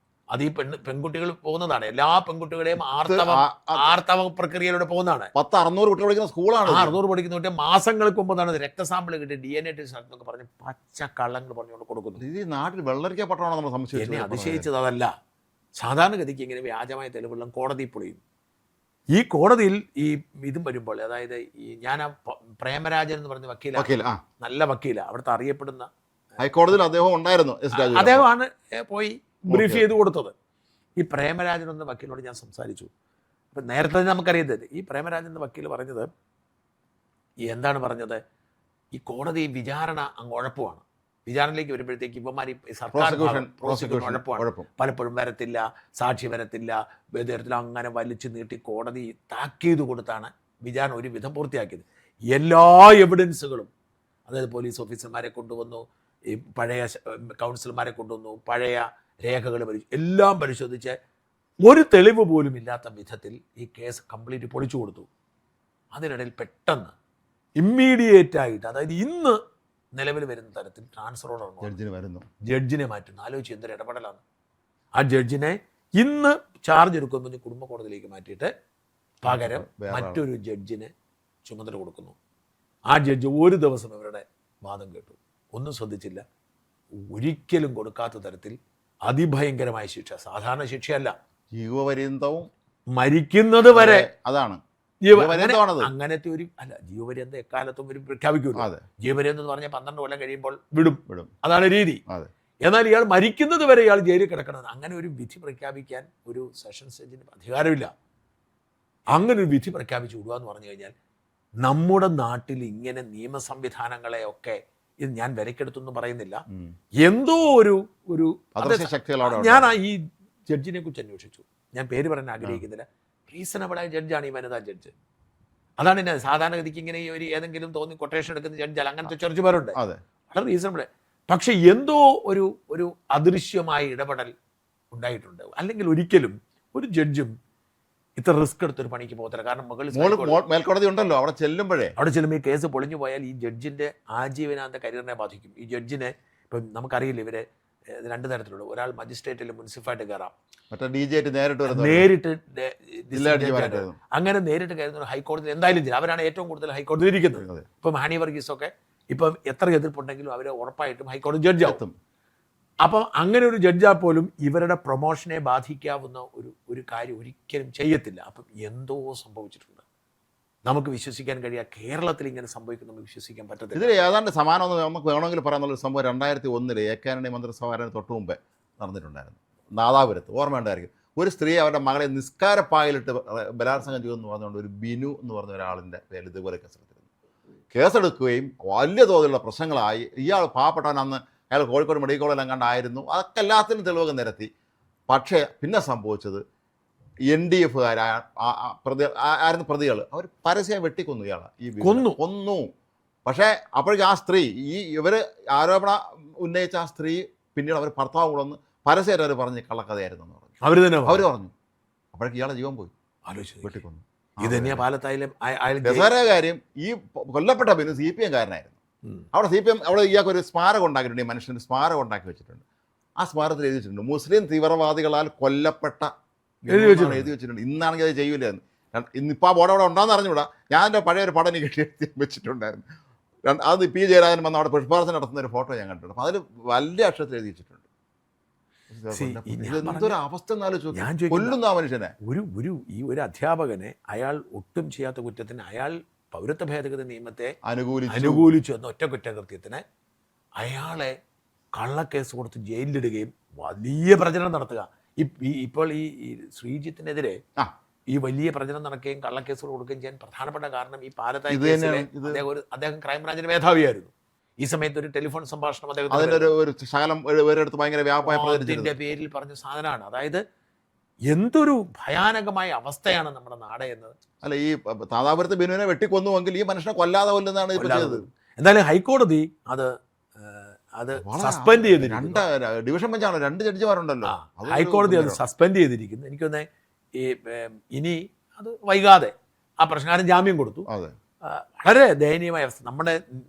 A: അത് ഈ പെൺകുട്ടികൾ പോകുന്നതാണ്. എല്ലാ പെൺകുട്ടികളെയും ആർത്തവ പ്രക്രിയയിലൂടെ പോകുന്നതാണ്.
B: 600 കുട്ടികൾ പഠിക്കുന്ന സ്കൂളാണ്.
A: 600 പഠിക്കുന്ന കുട്ടി മാസങ്ങൾക്ക് മുമ്പ് രക്തസാമ്പിൾ കിട്ടി DNA ടെസ്റ്റ് നടത്തുന്നൊക്കെ പറഞ്ഞ് പച്ച കള്ളങ്ങൾ പറഞ്ഞുകൊണ്ട് കൊടുക്കുന്നു.
B: ഇത് നാട്ടിൽ വെള്ളരിക്കപ്പെട്ടതാണ് നമ്മൾ സംശയിച്ചത്.
A: എന്നെ അതിശയിച്ചത് അതല്ല. സാധാരണഗതിക്ക് ഇങ്ങനെ വ്യാജമായ തെളിവുകളും കോടതി പൊളിയും. ഈ കോടതിയിൽ ഈ ഇതും വരുമ്പോൾ, അതായത് ഈ ഞാൻ പ്രേമരാജൻ എന്ന് പറഞ്ഞ വക്കീല, നല്ല വക്കീല, അവിടുത്തെ അറിയപ്പെടുന്ന
B: ഹൈക്കോടതിയിൽ അദ്ദേഹം ഉണ്ടായിരുന്നു.
A: അദ്ദേഹമാണ് പോയി ബ്രീഫ് ചെയ്ത് കൊടുത്തത്. ഈ പ്രേമരാജൻ എന്ന വക്കീലിനോട് ഞാൻ സംസാരിച്ചു. അപ്പം നേരത്തെ നമുക്കറിയുന്നത് ഈ പ്രേമരാജൻ എന്ന വക്കീൽ പറഞ്ഞത് എന്താണ് പറഞ്ഞത്, ഈ കോടതി വിചാരണ അങ്ങ് ഉഴപ്പുമാണ്. വിചാരണയിലേക്ക് വരുമ്പോഴത്തേക്ക് ഇവന്മാർ സർക്കാർ പ്രോസിക്യൂഷൻ ഉഴപ്പുമാണ്. പലപ്പോഴും വരത്തില്ല, സാക്ഷി വരത്തില്ല, തരത്തിൽ അങ്ങനെ വലിച്ചു നീട്ടി കോടതി താക്കീത് കൊടുത്താണ് വിചാരണ ഒരു വിധം പൂർത്തിയാക്കിയത്. എല്ലാ എവിഡൻസുകളും, അതായത് പോലീസ് ഓഫീസർമാരെ കൊണ്ടുവന്നു, ഈ പഴയ കൗൺസിലർമാരെ കൊണ്ടുവന്നു, പഴയ രേഖകൾ എല്ലാം പരിശോധിച്ച് ഒരു തെളിവ് പോലും ഇല്ലാത്ത വിധത്തിൽ ഈ കേസ് കംപ്ലീറ്റ് പൊളിച്ചു കൊടുത്തു. അതിനിടയിൽ പെട്ടെന്ന് ഇമ്മീഡിയറ്റ് ആയിട്ട്, അതായത് ഇന്ന് നിലവിൽ വരുന്ന തരത്തിൽ ട്രാൻസ്ഫർ ഓർഡർ ജഡ്ജിനെ മാറ്റുന്നു. ആലോചിച്ച് എന്തൊരു ഇടപെടലാണ്. ആ ജഡ്ജിനെ ഇന്ന് ചാർജ് എടുക്കുമ്പോൾ കുടുംബ കോടതിയിലേക്ക് മാറ്റിയിട്ട് പകരം മറ്റൊരു ജഡ്ജിനെ ചുമതല കൊടുക്കുന്നു. ആ ജഡ്ജി ഒരു ദിവസം ഇവരുടെ വാദം കേട്ടു, ഒന്നും ശ്രദ്ധിച്ചില്ല. ഒരിക്കലും കൊടുക്കാത്ത തരത്തിൽ അതിഭയങ്കരമായ ശിക്ഷ, സാധാരണ ശിക്ഷയല്ല,
B: ജീവപര്യന്തവും
A: മരിക്കുന്നത് വരെ.
B: അതാണ്
A: അങ്ങനത്തെ ഒരു ജീവപര്യന്തം എക്കാലത്തും ഒരു പ്രഖ്യാപിക്കുമല്ലോ. ജീവപര്യന്തം എന്ന് പറഞ്ഞാൽ 12 കൊല്ലം കഴിയുമ്പോൾ വിടും, അതാണ് രീതി. എന്നാൽ ഇയാൾ മരിക്കുന്നത് വരെ ഇയാൾ ജയിലിൽ കിടക്കണം. അങ്ങനെ ഒരു വിധി പ്രഖ്യാപിക്കാൻ ഒരു സെഷൻസ് ജഡ്ജിന് അധികാരമില്ല. അങ്ങനെ ഒരു വിധി പ്രഖ്യാപിച്ചു വിടുക എന്ന് പറഞ്ഞു കഴിഞ്ഞാൽ, നമ്മുടെ നാട്ടിൽ ഇങ്ങനെ നിയമ സംവിധാനങ്ങളെയൊക്കെ, ഇത് ഞാൻ വിലക്കെടുത്തൊന്നും പറയുന്നില്ല, എന്തോ ഒരു ഞാൻ ഈ ജഡ്ജിനെ കുറിച്ച് അന്വേഷിച്ചു. ഞാൻ പേര് പറയാൻ ആഗ്രഹിക്കുന്നില്ല. റീസണബിളായ ജഡ്ജാണ് ഈ വനിതാ ജഡ്ജ്. അതാണ് എന്നെ സാധാരണഗതിക്ക് ഇങ്ങനെ ഈ ഒരു ഏതെങ്കിലും തോന്നി കൊട്ടേഷൻ എടുക്കുന്ന ജഡ്ജാൽ അങ്ങനത്തെ ചെറിയ പേരുണ്ട്, വളരെ റീസണബിൾ. പക്ഷെ എന്തോ ഒരു അദൃശ്യമായ ഇടപെടൽ ഉണ്ടായിട്ടുണ്ട്. അല്ലെങ്കിൽ ഒരിക്കലും ഒരു ജഡ്ജും ഇത്ര റിസ്ക് എടുത്തൊരു പണിക്ക് പോകത്തില്ല. കാരണം
B: മേൽക്കോടതി ഉണ്ടല്ലോ, അവിടെ ചെല്ലുമ്പോൾ
A: ഈ കേസ് പൊളിഞ്ഞു പോയാൽ ഈ ജഡ്ജിന്റെ ആജീവനാന്ത കരിയറിനെ ബാധിക്കും. ഈ ജഡ്ജിനെ ഇപ്പം നമുക്കറിയില്ല, ഇവര് 2 തരത്തിലുള്ള, ഒരാൾ മജിസ്ട്രേറ്റിൽ മുനിസിപ്പാലിറ്റി കയറാം, നേരിട്ട് അങ്ങനെ നേരിട്ട് കയറുന്ന ഹൈക്കോടതി എന്തായാലും അവരാണ് ഏറ്റവും കൂടുതൽ ഹൈക്കോടതി ഇരിക്കുന്നത്. ഇപ്പം ഹാനി വർഗീസൊക്കെ ഇപ്പം എത്ര എതിർപ്പുണ്ടെങ്കിലും അവരെ ഉറപ്പായിട്ടും ഹൈക്കോടതി ജഡ്ജാവും. അപ്പം അങ്ങനെ ഒരു ജഡ്ജാൽ പോലും ഇവരുടെ പ്രൊമോഷനെ ബാധിക്കാവുന്ന ഒരു കാര്യം ഒരിക്കലും ചെയ്യത്തില്ല. അപ്പം എന്തോ സംഭവിച്ചിട്ടുണ്ട്, നമുക്ക് വിശ്വസിക്കാൻ കഴിയാ. കേരളത്തിൽ ഇങ്ങനെ സംഭവിക്കുന്നു വിശ്വസിക്കാൻ പറ്റത്തില്ല.
B: ഇതിൽ ഏതാണ്ട് സമാനം നമുക്ക് വേണമെങ്കിൽ പറയാനുള്ള സംഭവം 2001 AK മന്ത്രിസഭ തൊട്ട് മുമ്പേ നടന്നിട്ടുണ്ടായിരുന്നു നാദാപുരത്ത്, ഓർമ്മയുണ്ടായിരിക്കും. ഒരു സ്ത്രീ അവരുടെ മകളെ നിസ്കാരപ്പായിലിട്ട് ബലാത്സംഗം ചെയ്യുമെന്ന് പറഞ്ഞുകൊണ്ട് ഒരു ബിനു എന്ന് പറഞ്ഞ ഒരാളിൻ്റെ പേരിൽ ഇതുപോലെ കേസെടുത്തിരുന്നു. കേസെടുക്കുകയും വലിയ തോതിലുള്ള പ്രശ്നങ്ങളായി. ഇയാൾ പാവപ്പെട്ടവൻ, അന്ന് അയാൾ കോഴിക്കോട് മെഡിക്കൽ കോളേജിലും കണ്ടായിരുന്നു. അതൊക്കെ എല്ലാത്തിനും തെളിവൊക്കെ നിരത്തി. പക്ഷേ പിന്നെ സംഭവിച്ചത് NDF ആയിരുന്നു പ്രതികൾ. അവർ പരസ്യം വെട്ടിക്കൊന്നു ഇയാളെ, കൊന്നു. പക്ഷേ അപ്പോഴേക്കും ആ സ്ത്രീ, ഇവർ ആരോപണ ഉന്നയിച്ച ആ സ്ത്രീ പിന്നീട് അവർ ഭർത്താവ് കൂടെ ഒന്ന് പരസ്യമായിട്ട് അവർ പറഞ്ഞ് കള്ളക്കഥയായിരുന്നു എന്ന് പറഞ്ഞു. അവർ പറഞ്ഞു. അപ്പോഴേക്കും ഇയാളെ ജീവൻ പോയി, വെട്ടിക്കൊന്നു.
A: ഇത് തന്നെയാ പാലത്തായാലും
B: കാര്യം. ഈ കൊല്ലപ്പെട്ട ബിനു CPM കാരനായിരുന്നു. അവിടെ CPM അവിടെ ഇയാൾക്കൊരു സ്മാരകം ഉണ്ടാക്കിയിട്ടുണ്ട്, ഈ മനുഷ്യന് സ്മാരകം ഉണ്ടാക്കി വെച്ചിട്ടുണ്ട്. ആ സ്മാരകത്തിൽ എഴുതി വെച്ചിട്ടുണ്ട് മുസ്ലിം തീവ്രവാദികളാൽ കൊല്ലപ്പെട്ട എഴുതി വെച്ചിട്ടുണ്ട്. ഇന്നാണെങ്കിൽ അത് ചെയ്യൂലായിരുന്നു. ഇന്നിപ്പോൾ ആ ബോർഡ് അവിടെ ഉണ്ടാകുന്ന അറിഞ്ഞുകൂടാ. ഞാൻ എൻ്റെ പഴയ ഒരു പടം എനിക്ക് വെച്ചിട്ടുണ്ടായിരുന്നു. അത് P. ജയരാജൻ വന്ന് അവിടെ പുഷ്പാർച്ചന നടത്തുന്ന ഒരു ഫോട്ടോ ഞാൻ കണ്ടിട്ടുണ്ട്. അപ്പോൾ അതിൽ വലിയ അക്ഷരത്തിൽ എഴുതി വെച്ചിട്ടുണ്ട്. എന്തൊരു അവസ്ഥ കൊല്ലുന്ന ആ മനുഷ്യനെ.
A: ഒരു അധ്യാപകനെ അയാൾ ഒട്ടും ചെയ്യാത്ത കുറ്റത്തിന് അയാൾ പൗരത്വ ഭേദഗതി നിയമത്തെ അനുകൂലിച്ചു എന്ന ഒറ്റ കുറ്റകൃത്യത്തിന് അയാളെ കള്ളക്കേസ് കൊടുത്ത് ജയിലിലിടുകയും വലിയ പ്രചരണം നടത്തുക. ഇപ്പോൾ ഈ ശ്രീജിത്തിനെതിരെ ഈ വലിയ പ്രചരണം നടക്കുകയും കള്ളക്കേസുകൾ കൊടുക്കുകയും ചെയ്യാൻ പ്രധാനപ്പെട്ട കാരണം ഈ പാലത്തായി അദ്ദേഹം ക്രൈംബ്രാഞ്ചിന്റെ മേധാവിയായിരുന്നു. ഈ സമയത്ത് ഒരു ടെലിഫോൺ സംഭാഷണം അദ്ദേഹത്തിന്റെ പേരിൽ പറഞ്ഞ സാധനമാണ്. അതായത് എന്തൊരു ഭയാനകമായ അവസ്ഥയാണ് നമ്മുടെ നാട് എന്നത്.
B: അല്ല, ഈ താതാപുരത്ത് ബിനുവിനെ വെട്ടിക്കൊന്നുവെങ്കിൽ ഈ മനുഷ്യനെ കൊല്ലാതെ കൊല്ലുന്നതാണ് ചെയ്തത്.
A: എന്തായാലും ഹൈക്കോടതി അത് സസ്പെൻഡ് ചെയ്തിരിക്കുന്നു.
B: ഡിവിഷൻ ബെഞ്ചാണ്, 2 ജഡ്ജിമാരുണ്ടല്ലോ.
A: ഹൈക്കോടതി അത് സസ്പെൻഡ് ചെയ്തിരിക്കുന്നു. എനിക്കൊന്ന് ഇനി അത് വൈകാതെ ആ പ്രശ്നക്കാരൻ ജാമ്യം കൊടുത്തു. വളരെ ദയനീയമായ അവസ്ഥ.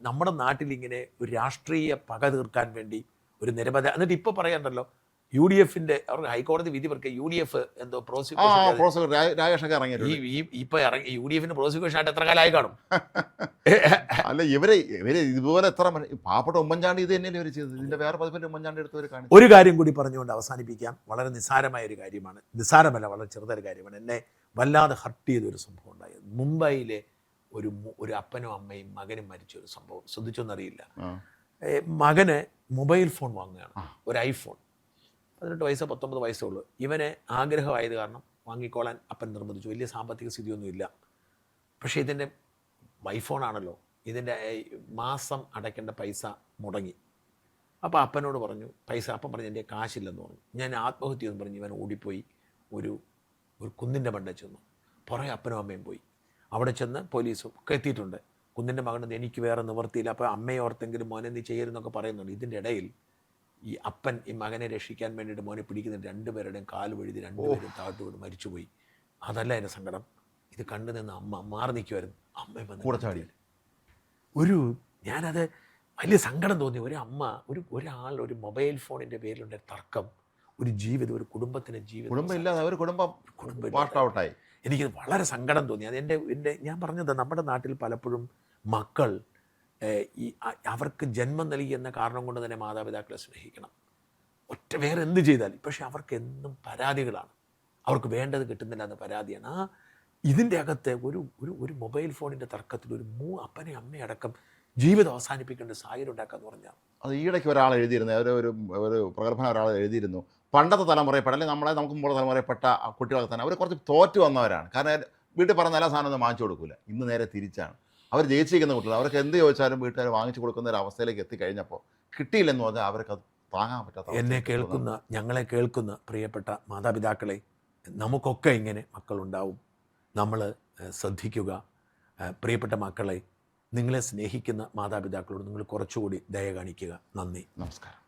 A: നമ്മുടെ നാട്ടിൽ ഇങ്ങനെ ഒരു രാഷ്ട്രീയ പക തീർക്കാൻ വേണ്ടി ഒരു നിരവധി, എന്നിട്ട് ഇപ്പോൾ പറയാണ്ടല്ലോ UDFന്റെ അവർക്ക് ഹൈക്കോടതി വിധി അവർക്ക് UDF എന്തോ പ്രോസിക്യൂഷൻ ഇപ്പൊ ഇറങ്ങി. UDFന്റെ പ്രോസിക്യൂഷൻ ആയിട്ട് എത്ര കാലമായി കാണും?
B: അല്ല, ഇവര് ഇതുപോലെ എത്ര പാവപ്പെട്ട ഉമ്മൻചാണ്ടി ഇത് തന്നെയല്ലേ അവർ ചെയ്തത്. ഇതിന്റെ വേറെ പതിപ്പിന്റെ ഉമ്മൻചാണ്ടി എടുത്തവർ കാണിച്ചു.
A: ഒരു കാര്യം കൂടി പറഞ്ഞുകൊണ്ട് അവസാനിപ്പിക്കാം. വളരെ നിസ്സാരമായ ഒരു കാര്യമാണ്, നിസ്സാരമല്ല, വളരെ ചെറുതൊരു കാര്യമാണ്. എന്നെ വല്ലാതെ ഹർട്ട് ചെയ്തൊരു സംഭവം ഉണ്ടായത്. മുംബൈയിലെ ഒരു അപ്പനും അമ്മയും മകനും മരിച്ച ഒരു സംഭവം. ശ്രദ്ധിച്ചൊന്നറിയില്ല. മകന് മൊബൈൽ ഫോൺ വാങ്ങുകയാണ്, ഒരു iPhone. 18 വയസ്സോ 19 വയസ്സേ ഉള്ളൂ. ഇവന് ആഗ്രഹമായത് കാരണം വാങ്ങിക്കോളാൻ അപ്പൻ നിർബന്ധിച്ചു. വലിയ സാമ്പത്തിക സ്ഥിതിയൊന്നുമില്ല. പക്ഷേ ഇതിൻ്റെ ഐഫോണാണല്ലോ, ഇതിൻ്റെ മാസം അടയ്ക്കേണ്ട പൈസ മുടങ്ങി. അപ്പോൾ അപ്പനോട് പറഞ്ഞു പൈസ. അപ്പം പറഞ്ഞു എൻ്റെ കാശില്ലെന്ന് പറഞ്ഞു. ഞാൻ ആത്മഹത്യ എന്ന് പറഞ്ഞ് ഇവൻ ഓടിപ്പോയി ഒരു കുന്നിൻ്റെ മണ്ടയിൽ ചെന്നു. പുറകെ അപ്പനും അമ്മയും പോയി. അവിടെ ചെന്ന് പോലീസും ഒക്കെ എത്തിയിട്ടുണ്ട്. കുന്നിൻ്റെ മകനെന്ന് എനിക്ക് വേറെ നിവർത്തിയില്ല. അപ്പോൾ അമ്മയെ ഓർത്തെങ്കിലും മോനെ നീ ചെയ്യരുതെന്നൊക്കെ പറയുന്നുണ്ട്. ഇതിൻ്റെ ഇടയിൽ ഈ അപ്പൻ ഈ മകനെ രക്ഷിക്കാൻ വേണ്ടിയിട്ട് മോനെ പിടിക്കുന്നുണ്ട്. 2 പേരുടെയും കാല് വഴുതി 2 പേരും താഴ്ത്തു വീട് മരിച്ചുപോയി. അതല്ല എൻ്റെ സങ്കടം. ഇത് കണ്ടു നിന്ന് അമ്മ മാറി നിൽക്കുമായിരുന്നു. അമ്മ വന്ന് ഞാനത് വലിയ സങ്കടം തോന്നി. ഒരു അമ്മ ഒരാൾ ഒരു മൊബൈൽ ഫോണിൻ്റെ പേരിലുണ്ട് തർക്കം, ഒരു ജീവിതം, ഒരു കുടുംബത്തിൻ്റെ
B: കുടുംബം ഇല്ലാതെ കുടുംബം.
A: എനിക്കത് വളരെ സങ്കടം തോന്നി. അത് എൻ്റെ ഞാൻ പറഞ്ഞത്, നമ്മുടെ നാട്ടിൽ പലപ്പോഴും മക്കൾ അവർക്ക് ജന്മം നൽകി എന്ന കാരണം കൊണ്ട് തന്നെ മാതാപിതാക്കളെ സ്നേഹിക്കണം. വേറെ എന്ത് ചെയ്താലും. പക്ഷെ അവർക്ക് എന്നും പരാതികളാണ്. അവർക്ക് വേണ്ടത് കിട്ടുന്നില്ല എന്ന പരാതിയാണ്. ഇതിൻ്റെ അകത്ത് ഒരു മൊബൈൽ ഫോണിൻ്റെ തർക്കത്തിൽ അപ്പനെ അമ്മയെ അടക്കം ജീവിതം അവസാനിപ്പിക്കേണ്ട സാഹചര്യം ഉണ്ടാക്കാന്ന് പറഞ്ഞാൽ
B: അത് ഈയിടയ്ക്ക് ഒരാൾ എഴുതിയിരുന്നു. ഒരു പ്രഗത്ഭന ഒരാൾ എഴുതിയിരുന്നു. പണ്ടത്തെ തലമുറയിൽപ്പെട്ട, അല്ലെങ്കിൽ നമുക്ക് മുമ്പുള്ള തലമുറയിൽപ്പെട്ട കുട്ടികളൊക്കെ തന്നെ അവർ കുറച്ച് തോറ്റു വന്നവരാണ്. കാരണം വീട്ടിൽ പറഞ്ഞ എല്ലാ സാധനമൊന്നും വാങ്ങിച്ചു കൊടുക്കില്ല. ഇന്ന് നേരെ തിരിച്ചാണ്. അവർ ജയിച്ചിരിക്കുന്ന കുട്ടികൾ, അവർക്ക് എന്ത് ചോദിച്ചാലും വീട്ടുകാർ വാങ്ങിച്ചു കൊടുക്കുന്ന ഒരു അവസ്ഥയിലേക്ക് എത്തിക്കഴിഞ്ഞപ്പോൾ കിട്ടിയില്ലെന്ന് പറഞ്ഞാൽ അവർക്കത് താങ്ങാൻ പറ്റാത്ത.
A: ഞങ്ങളെ കേൾക്കുന്ന പ്രിയപ്പെട്ട മാതാപിതാക്കളെ, നമുക്കൊക്കെ ഇങ്ങനെ മക്കളുണ്ടാവും. നമ്മൾ ശ്രദ്ധിക്കുക. പ്രിയപ്പെട്ട മക്കളെ, നിങ്ങളെ സ്നേഹിക്കുന്ന മാതാപിതാക്കളോട് നിങ്ങൾ കുറച്ചുകൂടി ദയ കാണിക്കുക. നന്ദി,
B: നമസ്കാരം.